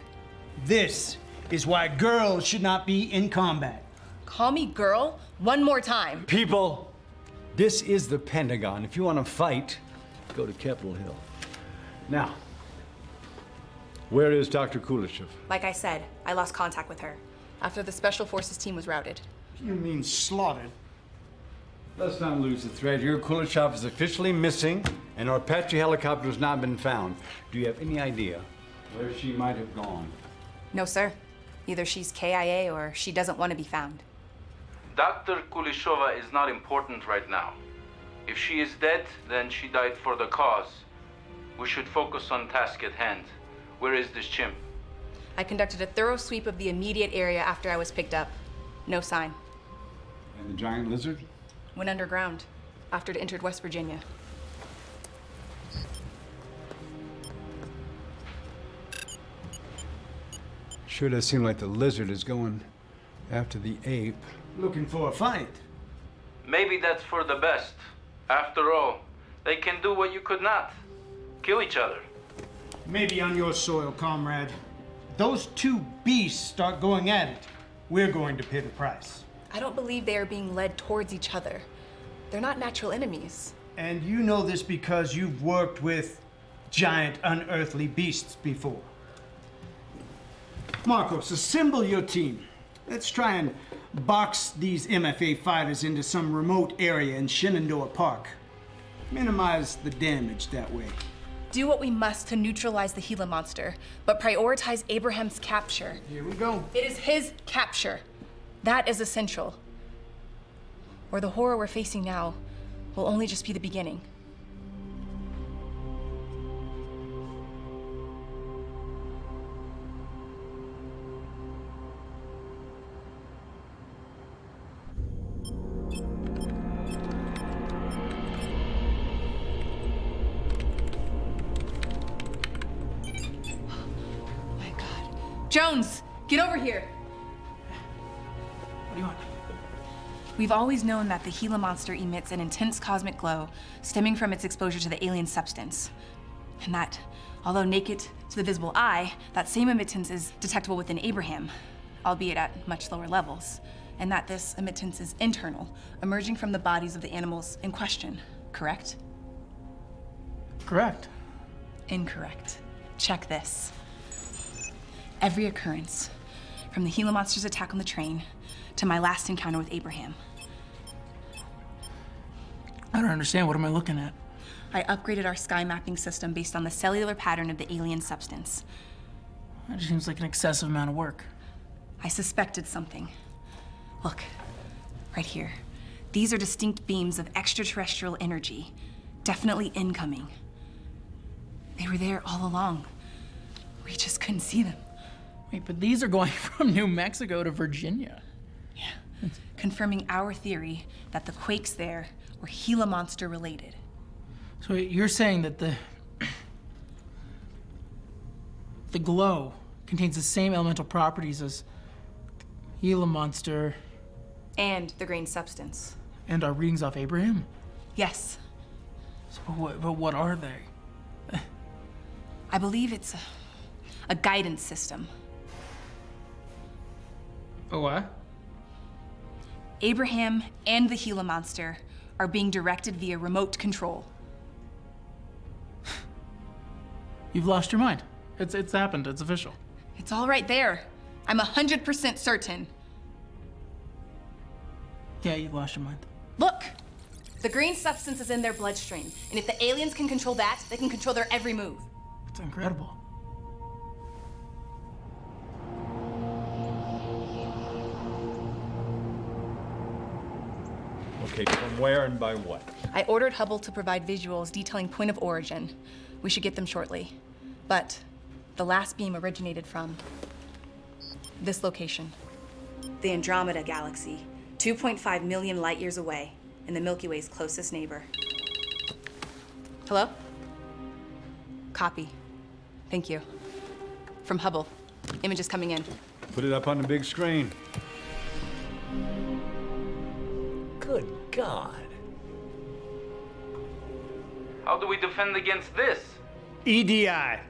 This is why girls should not be in combat. Call me girl one more time. People, this is the Pentagon. If you want to fight, go to Capitol Hill. Now, where is Dr. Kuleshov? Like I said, I lost contact with her after the Special Forces team was routed. You mean slaughtered? Let's not lose the thread here. Kuleshov is officially missing, and our Apache helicopter has not been found. Do you have any idea where she might have gone? No, sir. Either she's KIA or she doesn't want to be found. Dr. Kuleshova is not important right now. If she is dead, then she died for the cause. We should focus on task at hand. Where is this chimp? I conducted a thorough sweep of the immediate area after I was picked up. No sign. And the giant lizard? Went underground after it entered West Virginia. Sure does seem like the lizard is going after the ape. Looking for a fight. Maybe that's for the best. After all, they can do what you could not. Kill each other. Maybe on your soil, comrade. Those two beasts start going at it. We're going to pay the price. I don't believe they are being led towards each other. They're not natural enemies. And you know this because you've worked with giant unearthly beasts before. Marcos, assemble your team. Let's try and box these MFA fighters into some remote area in Shenandoah Park. Minimize the damage that way. Do what we must to neutralize the Gila monster, but prioritize Abraham's capture. Here we go. It is his capture. That is essential. Or the horror we're facing now will only just be the beginning. Jones, get over here. What do you want? We've always known that the Gila monster emits an intense cosmic glow stemming from its exposure to the alien substance. And that, although naked to the visible eye, that same emittance is detectable within Abraham, albeit at much lower levels. And that this emittance is internal, emerging from the bodies of the animals in question, correct? Correct. Incorrect. Check this. every occurrence, from the Gila monster's attack on the train to my last encounter with Abraham. I don't understand. What am I looking at? I upgraded our sky mapping system based on the cellular pattern of the alien substance. That seems like an excessive amount of work. I suspected something. Look, right here. These are distinct beams of extraterrestrial energy, definitely incoming. They were there all along. We just couldn't see them. Wait, but these are going from New Mexico to Virginia. Yeah, confirming our theory that the quakes there were Gila monster related. So you're saying that the glow contains the same elemental properties as the Gila monster And the grain substance. and our readings off Abraham? Yes. So what are they? I believe it's a guidance system. Oh, what? Abraham and the Gila monster are being directed via remote control. You've lost your mind. It's happened. It's official. It's all right there. I'm 100% certain. Yeah, you've lost your mind. Look, the green substance is in their bloodstream, and if the aliens can control that, they can control their every move. It's incredible. Okay, from where and by what? I ordered Hubble to provide visuals detailing point of origin. We should get them shortly. But the last beam originated from this location. The Andromeda Galaxy, 2.5 million light years away, and the Milky Way's closest neighbor. Hello? Copy. Thank you. From Hubble. Images coming in. Put it up on the big screen. Good God. How do we defend against this? EDI.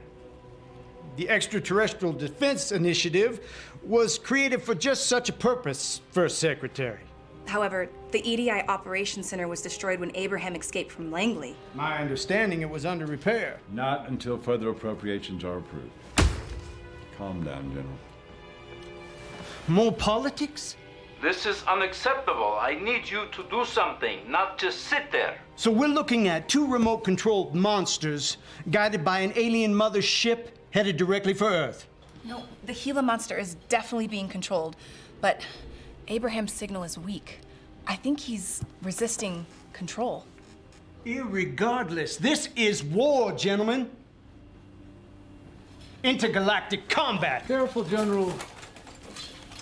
The Extraterrestrial Defense Initiative was created for just such a purpose, First Secretary. However, the EDI Operations Center was destroyed when Abraham escaped from Langley. My understanding, it was under repair. Not until further appropriations are approved. Calm down, General. More politics? This is unacceptable. I need you to do something, not just sit there. So we're looking at two remote-controlled monsters guided by an alien mother ship headed directly for Earth. No, the Gila monster is definitely being controlled, but Abraham's signal is weak. I think he's resisting control. Irregardless, this is war, gentlemen. Intergalactic combat. Careful, General.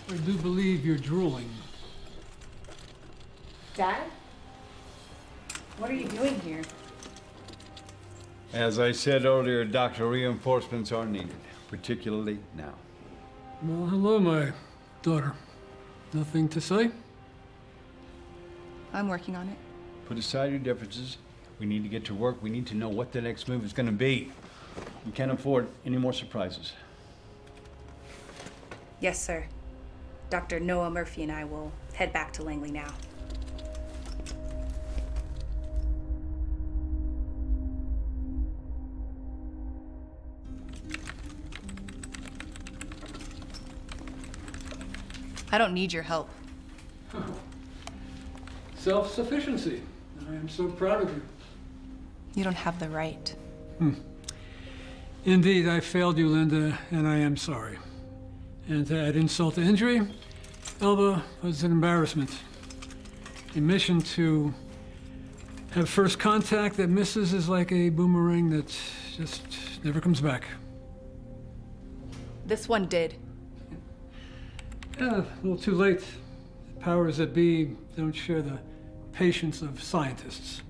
I do believe you're drooling. Dad? What are you doing here? As I said earlier, Doctor, reinforcements are needed, particularly now. Well, hello, my daughter. Nothing to say? I'm working on it. Put aside your differences. We need to get to work. We need to know what the next move is going to be. We can't afford any more surprises. Yes, sir. Dr. Noah Murphy and I will head back to Langley now. I don't need your help. Self-sufficiency. I am so proud of you. You don't have the right. Indeed, I failed you, Linda, and I am sorry. And to add insult to injury, Elba was an embarrassment. A mission to have first contact that misses is like a boomerang that just never comes back. This one did. Yeah, a little too late. The powers that be don't share the patience of scientists.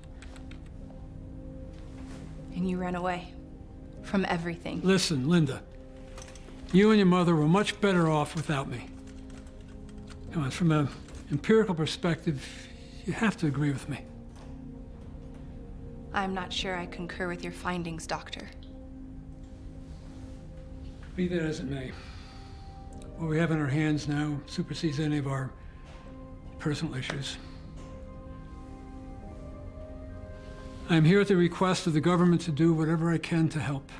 And you ran away from everything. Listen, Linda. You and your mother were much better off without me. Come on, from an empirical perspective, you have to agree with me. I'm not sure I concur with your findings, Doctor. Be that as it may, what we have in our hands now supersedes any of our personal issues. I am here at the request of the government to do whatever I can to help.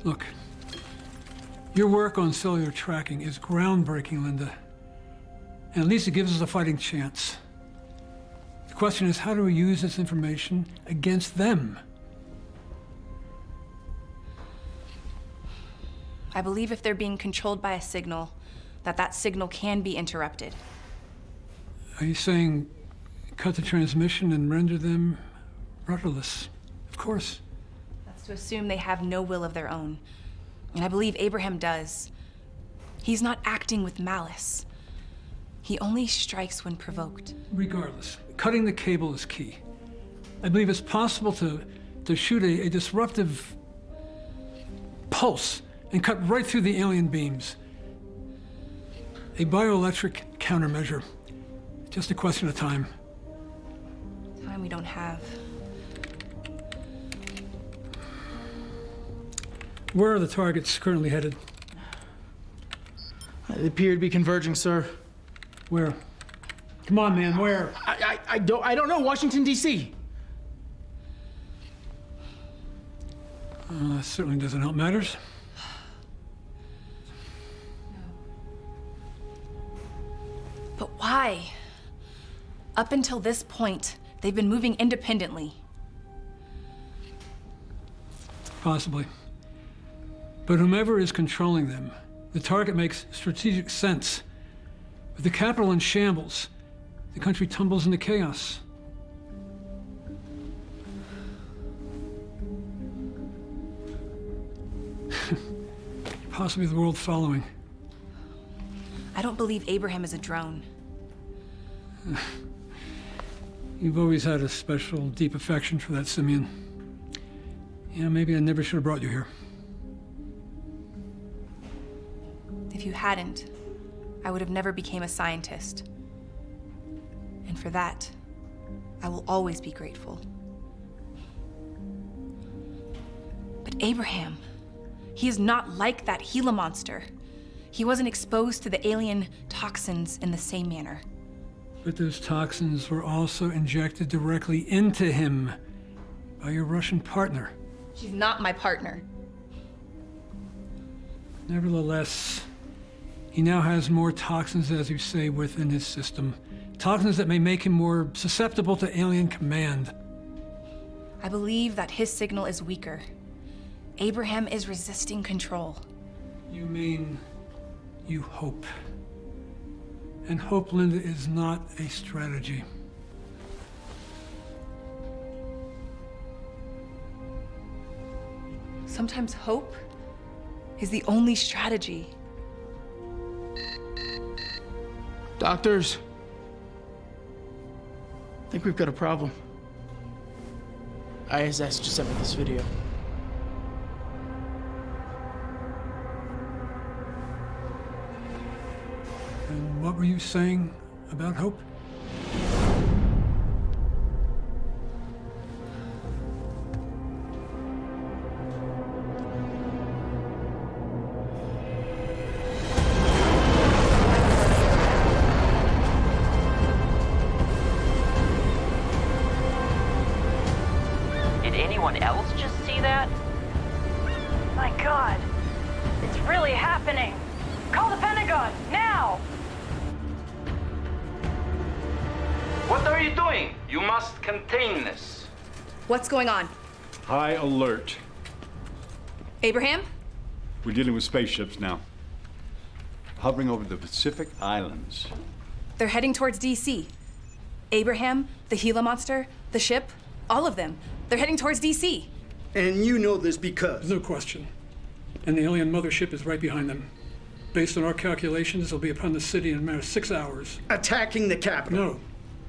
Look, Your work on cellular tracking is groundbreaking, Linda. And at least it gives us a fighting chance. The question is, how do we use this information against them? I believe if they're being controlled by a signal, that signal can be interrupted. Are you saying cut the transmission and render them rudderless? Of course. That's to assume they have no will of their own. And I believe Abraham does. He's not acting with malice. He only strikes when provoked. Regardless, cutting the cable is key. I believe it's possible to shoot a disruptive pulse and cut right through the alien beams. A bioelectric countermeasure. Just a question of time. Time we don't have. Where are the targets currently headed? They appear to be converging, sir. Where? Come on, man, where? I don't know. Washington, D.C. That certainly doesn't help matters. But why? Up until this point, they've been moving independently. Possibly. But whomever is controlling them, the target makes strategic sense. With the capital in shambles, the country tumbles into chaos. Possibly the world following. I don't believe Abraham is a drone. You've always had a special, deep affection for that simian. Yeah, maybe I never should have brought you here. If you hadn't, I would have never became a scientist. And for that, I will always be grateful. But Abraham, he is not like that Gila monster. He wasn't exposed to the alien toxins in the same manner. But those toxins were also injected directly into him by your Russian partner. She's not my partner. Nevertheless, he now has more toxins, as you say, within his system. Toxins that may make him more susceptible to alien command. I believe that his signal is weaker. Abraham is resisting control. You mean you hope. And hope, Linda, is not a strategy. Sometimes hope is the only strategy. Doctors, I think we've got a problem. ISS just sent me this video. And what were you saying about hope? Did anyone else just see that? My God, it's really happening. Call the Pentagon, now! What are you doing? You must contain this. What's going on? High alert. Abraham? We're dealing with spaceships now. Hovering over the Pacific Islands. They're heading towards DC. Abraham, the Gila monster, the ship, all of them. They're heading towards DC. And you know this because? No question. And the alien mothership is right behind them. Based on our calculations, they'll be upon the city in a matter of 6 hours. Attacking the capital? No.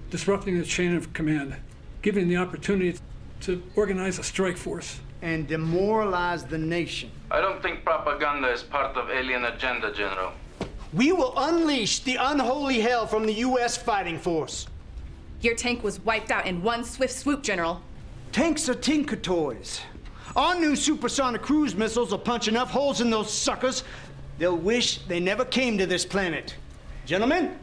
Disrupting the chain of command. Giving the opportunity to organize a strike force. And demoralize the nation. I don't think propaganda is part of alien agenda, General. We will unleash the unholy hell from the U.S. fighting force. Your tank was wiped out in one swift swoop, General. Tanks are tinker toys. Our new supersonic cruise missiles will punch enough holes in those suckers, they'll wish they never came to this planet. Gentlemen?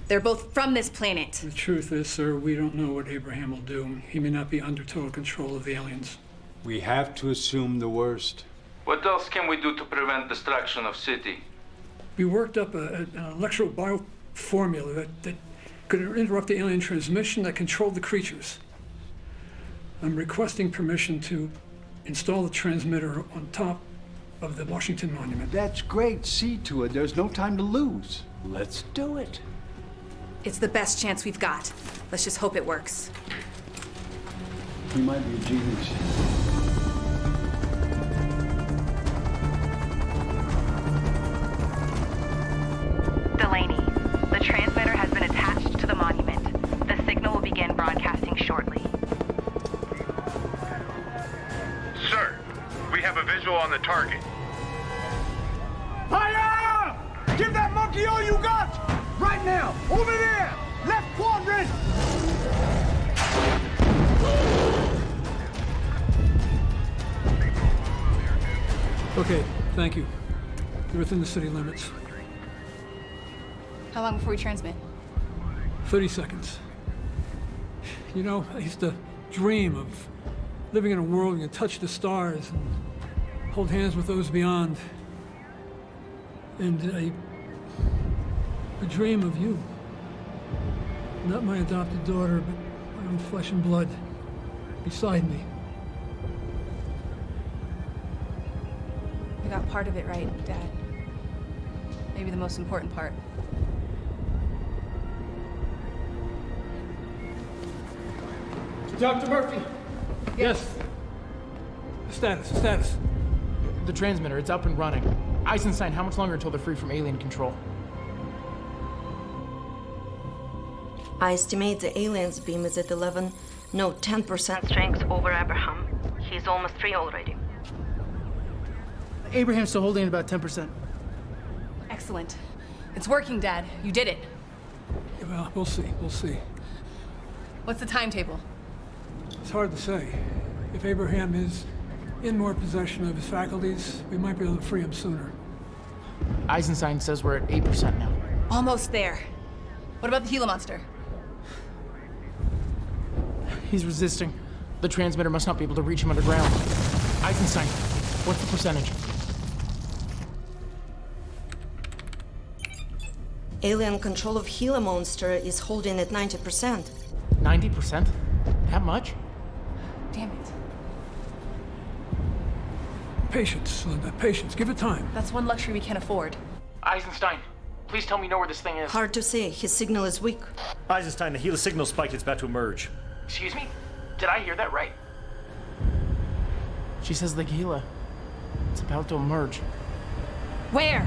They're both from this planet. The truth is, sir, we don't know what Abraham will do. He may not be under total control of the aliens. We have to assume the worst. What else can we do to prevent destruction of city? We worked up an electro-bio formula that could interrupt the alien transmission that controlled the creatures. I'm requesting permission to install the transmitter on top of the Washington Monument. That's great. See to it. There's no time to lose. Let's do it. It's the best chance we've got. Let's just hope it works. He might be a genius. Delaney, the transmitter has been attached to the monument. The signal will begin broadcasting shortly. Sir, we have a visual on the target. Fire! Give that monkey all you got! Right now! Over there! Left quadrant! Okay, thank you. You're within the city limits. How long before we transmit? 30 seconds. You know, I used to dream of living in a world where you can touch the stars and hold hands with those beyond. And I dream of you. Not my adopted daughter, but my own flesh and blood beside me. We got part of it right, Dad. Maybe the most important part. Dr. Murphy! Yes. Status. The transmitter, it's up and running. Eisenstein, how much longer until they're free from alien control? I estimate the alien's beam is at 10% strength over Abraham. He's almost free already. Abraham's still holding about 10%. Excellent. It's working, Dad. You did it. Well, we'll see. What's the timetable? It's hard to say. If Abraham is in more possession of his faculties, we might be able to free him sooner. Eisenstein says we're at 8% now. Almost there. What about the Gila monster? He's resisting. The transmitter must not be able to reach him underground. Eisenstein, what's the percentage? Alien control of Gila monster is holding at 90%. 90%? That much? Damn it. Patience, Linda, patience. Give it time. That's one luxury we can't afford. Eisenstein, please tell me you know where this thing is. Hard to say. His signal is weak. Eisenstein, the Gila signal spike is about to emerge. Excuse me? Did I hear that right? She says the Gila. It's about to emerge. Where?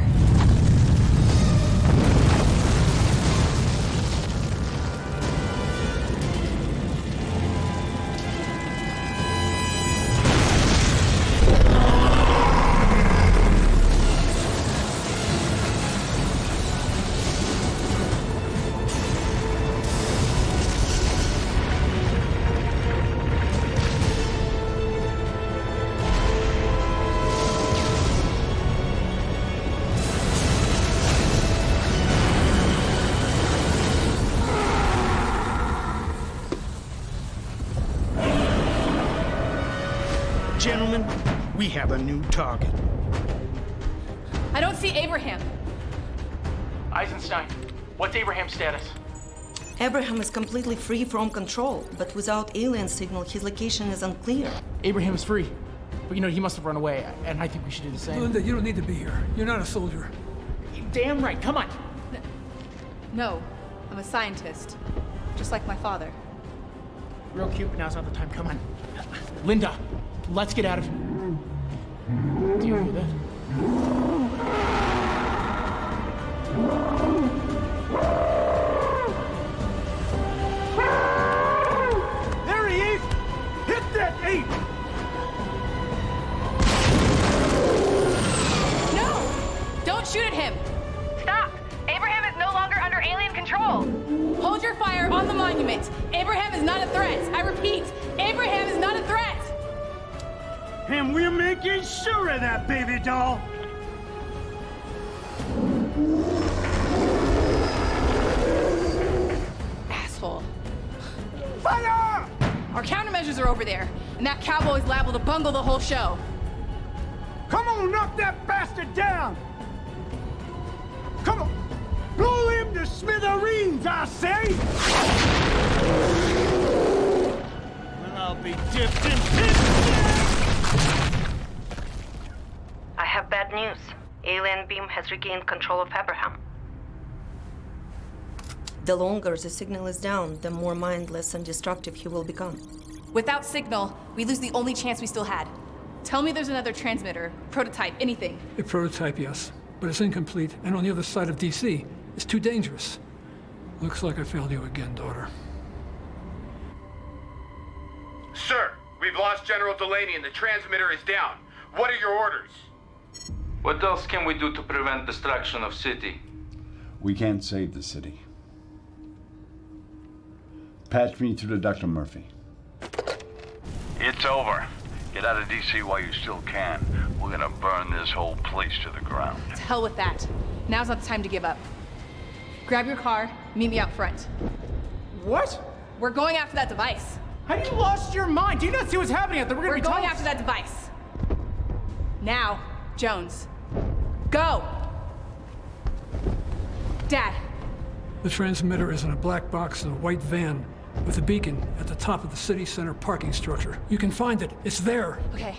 Gentlemen, we have a new target. I don't see Abraham. Eisenstein, what's Abraham's status? Abraham is completely free from control, but without alien signal, his location is unclear. Abraham is free. But he must have run away, and I think we should do the same. Linda, you don't need to be here. You're not a soldier. Damn right, come on. No, I'm a scientist. Just like my father. Real cute, but now's not the time. Come on. Linda, let's get out of here. Do you hear that? There he is! Hit that ape! No! Don't shoot at him! Stop! Abraham is no longer under alien control! Hold your fire on the monument! Abraham is not a threat! I repeat, Abraham is not a threat! And we're making sure of that, baby doll! Asshole. Fire! Our countermeasures are over there, and that cowboy's liable to bungle the whole show. Come on! on, knock that bastard down! Come on! Blow him to smithereens, I say! Well, I'll be dipped in piss! I have bad news. Alien beam has regained control of Abraham. The longer the signal is down, the more mindless and destructive he will become. Without signal, we lose the only chance we still had. Tell me there's another transmitter, prototype, anything. A prototype, yes, but it's incomplete and on the other side of DC. It's too dangerous. Looks like I failed you again, daughter. Sir, we've lost General Delaney and the transmitter is down. What are your orders? What else can we do to prevent destruction of city? We can't save the city. Patch me through to Dr. Murphy. It's over. Get out of DC while you still can. We're gonna burn this whole place to the ground. To hell with that. Now's not the time to give up. Grab your car, meet me out front. What? We're going after that device. Have you lost your mind? Do you not see what's happening out there? We're going after that device. Now, Jones. Go! Dad. The transmitter is in a black box in a white van with a beacon at the top of the city center parking structure. You can find it. It's there. Okay.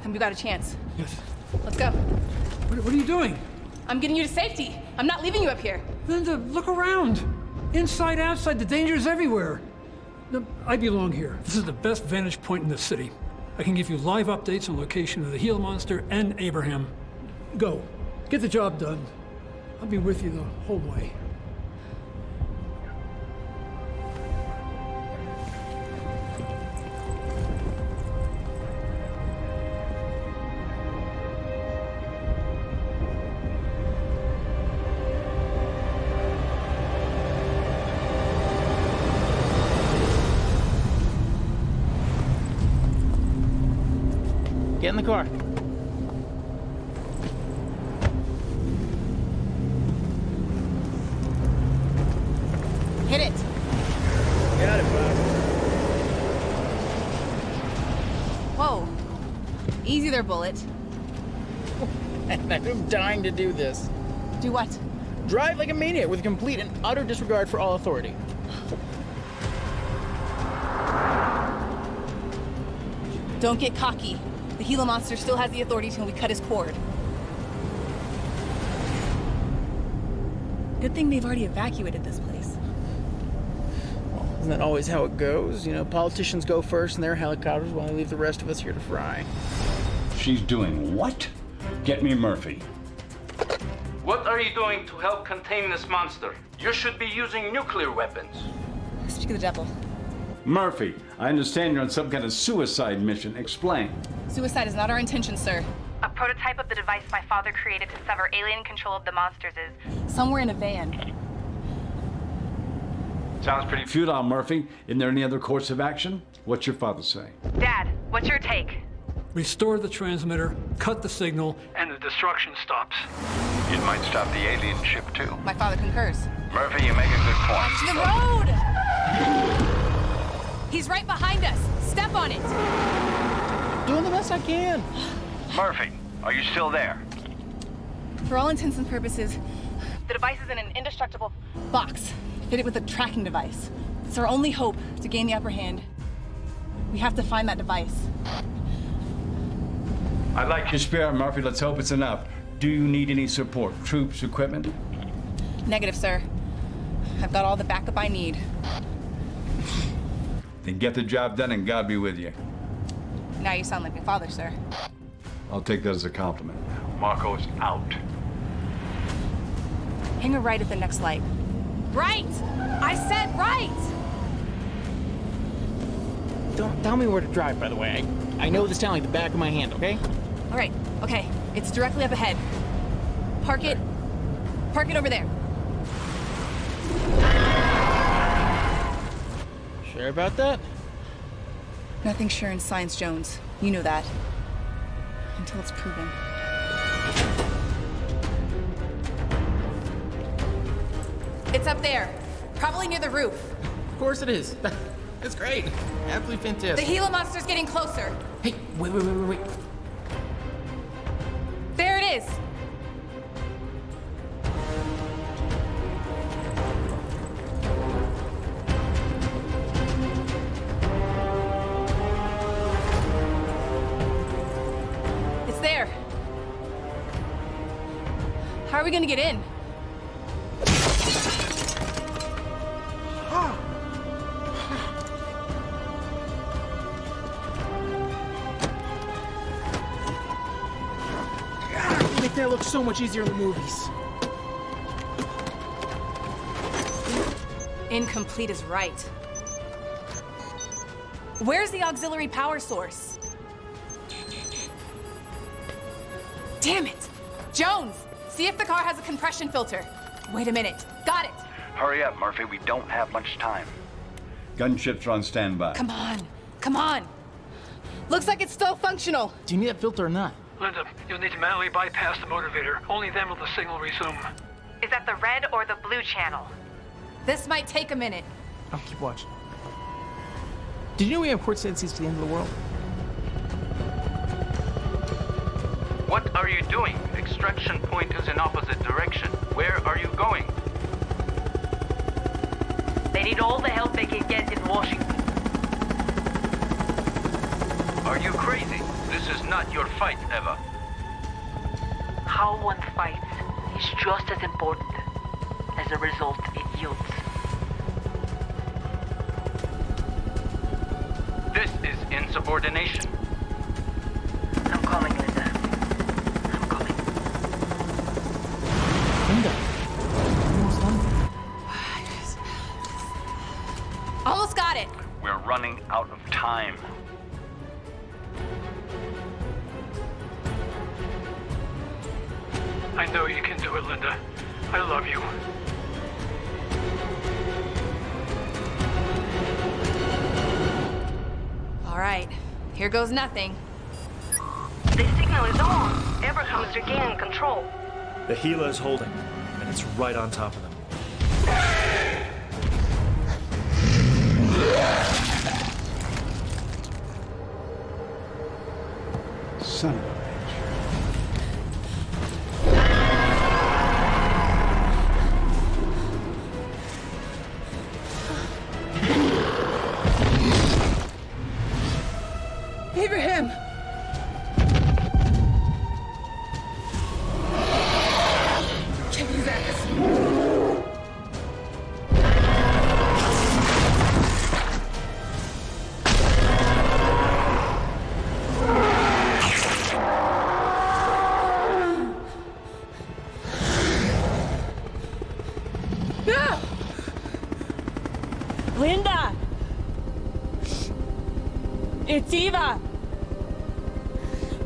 Then we got a chance. Yes. Let's go. What are you doing? I'm getting you to safety. I'm not leaving you up here. Linda, look around. Inside, outside, the danger's everywhere. No, I belong here. This is the best vantage point in the city. I can give you live updates on location of the Gila monster and Abraham. Go. Get the job done. I'll be with you the whole way. Get in the car. Hit it. Got it, bud. Whoa. Easy there, Bullet. I'm dying to do this. Do what? Drive like a maniac with complete and utter disregard for all authority. Don't get cocky. The Gila monster still has the authority till we cut his cord. Good thing they've already evacuated this place. Isn't that always how it goes? You know, politicians go first in their helicopters while they leave the rest of us here to fry. She's doing what? Get me Murphy. What are you doing to help contain this monster? You should be using nuclear weapons. Speak of the devil. Murphy, I understand you're on some kind of suicide mission. Explain. Suicide is not our intention, sir. A prototype of the device my father created to sever alien control of the monsters is somewhere in a van. Sounds pretty futile, Murphy. Isn't there any other course of action? What's your father say? Dad, what's your take? Restore the transmitter, cut the signal, and the destruction stops. It might stop the alien ship, too. My father concurs. Murphy, you make a good point. To the road! He's right behind us. Step on it. Doing the best I can. Murphy, are you still there? For all intents and purposes, the device is in an indestructible box, fitted with a tracking device. It's our only hope to gain the upper hand. We have to find that device. I like your spirit, Murphy. Let's hope it's enough. Do you need any support? Troops, equipment? Negative, sir. I've got all the backup I need. Then get the job done and God be with you. Now you sound like my father, sir. I'll take that as a compliment. Marco's out. Hang a right at the next light. Right! I said right! Don't tell me where to drive, by the way. I know this town like the back of my hand, okay? All right, okay. It's directly up ahead. Park it over there. Sure about that? Nothing's sure in science, Jones. You know that. Until it's proven. It's up there. Probably near the roof. Of course it is. That's great. Absolutely fantastic. The Gila monster's getting closer. Hey, wait. is! It's there. How are we gonna get in? Make that look so much easier in the movies. Incomplete is right. Where's the auxiliary power source? Damn it! Jones, see if the car has a compression filter. Wait a minute. Got it. Hurry up, Murphy. We don't have much time. Gunships are on standby. Come on. Come on. Looks like it's still functional. Do you need that filter or not? Linda, you'll need to manually bypass the motivator. Only then will the signal resume. Is that the red or the blue channel? This might take a minute. I'll keep watching. Did you know we have court sentences to the end of the world? What are you doing? Extraction point is in opposite direction. Where are you going? They need all the help they can get in Washington. Are you crazy? This is not your fight, Eva. How one fights is just as important as the result it yields. This is insubordination. I'm coming, Linda. I'm coming. Linda. Almost done. Almost got it. We're running out of time. I know you can do it, Linda. I love you. All right. Here goes nothing. The signal is on. Abraham's regaining control. The Gila is holding, and it's right on top of them. Son of a bitch. Abraham! Check his ass. No! Linda! It's Eva!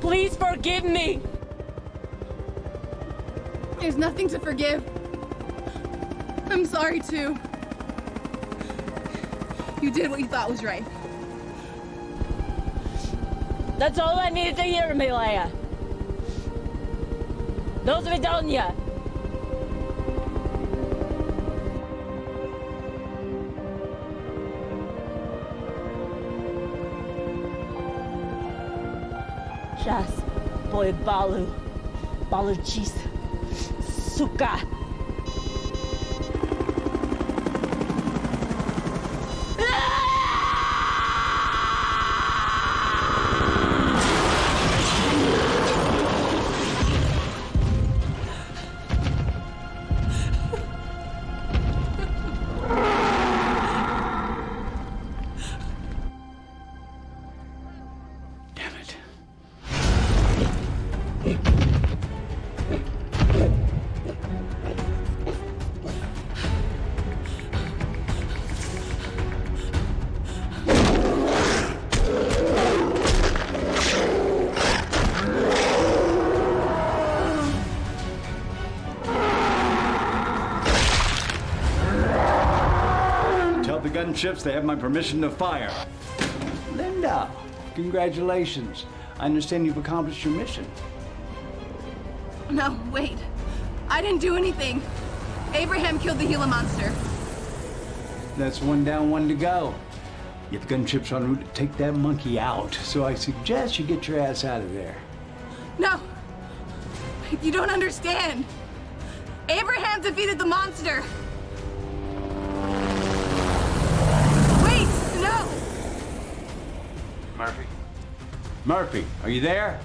Please forgive me! There's nothing to forgive. I'm sorry, too. You did what you thought was right. That's all I needed to hear, Milaya. Do svidania. Сейчас будет балу. Получись. Сука. Gunships, they have my permission to fire. Linda, congratulations. I understand you've accomplished your mission. No, wait. I didn't do anything. Abraham killed the Gila monster. That's one down, one to go. Yet the gunships are en route to take that monkey out, so I suggest you get your ass out of there. No. You don't understand. Abraham defeated the monster. Wait, no! Murphy? Murphy, are you there?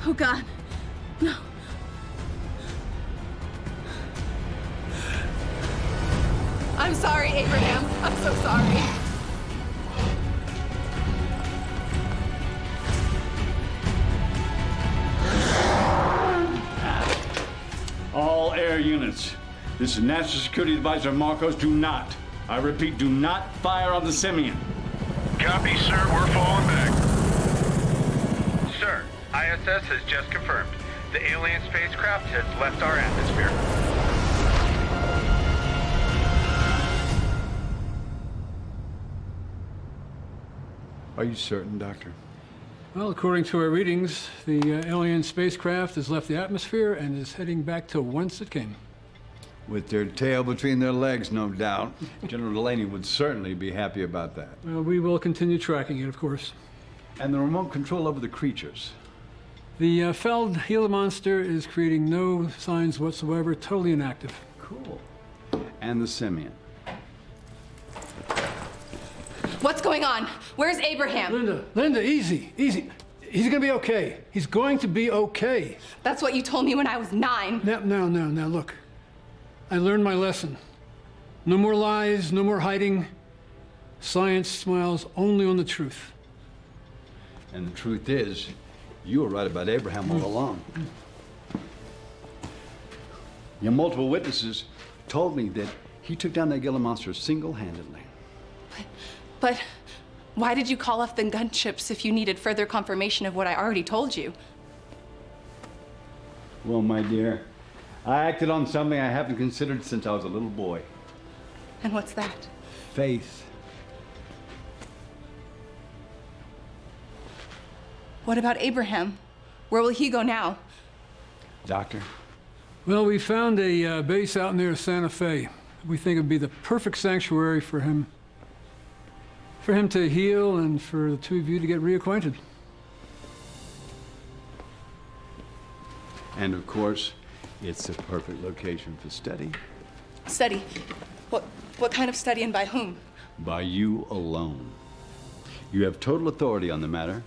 Oh, God. No. I'm sorry, Abraham. I'm so sorry. All air units. This is National Security Advisor Marcos. Do not, I repeat, do not fire on the simian. Copy, sir. We're falling back. Sir, ISS has just confirmed. The alien spacecraft has left our atmosphere. Are you certain, Doctor? Well, according to our readings, the alien spacecraft has left the atmosphere and is heading back to whence it came. With their tail between their legs, no doubt. General Delaney would certainly be happy about that. Well, we will continue tracking it, of course. And the remote control over the creatures. The Feld Gila monster is creating no signs whatsoever, totally inactive. Cool. And the simian. What's going on? Where's Abraham? Linda, easy, easy. He's gonna be okay. He's going to be okay. That's what you told me when I was 9. Now, look. I learned my lesson. No more lies, no more hiding. Science smiles only on the truth. And the truth is, you were right about Abraham all along. Your multiple witnesses told me that he took down that Gila monster single-handedly. But why did you call off the gunships if you needed further confirmation of what I already told you? Well, my dear, I acted on something I haven't considered since I was a little boy. And what's that? Faith. What about Abraham? Where will he go now? Doctor? Well, we found a base out near Santa Fe. We think it'd be the perfect sanctuary for him. For him to heal and for the two of you to get reacquainted. And of course, it's a perfect location for study. Study? What kind of study and by whom? By you alone. You have total authority on the matter,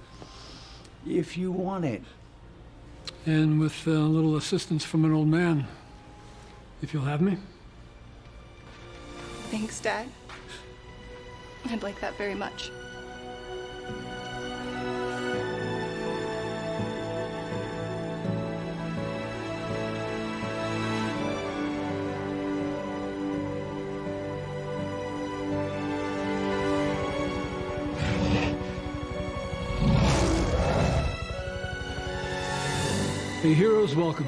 if you want it. And with a little assistance from an old man, if you'll have me. Thanks, Dad. I'd like that very much. A hero's welcome.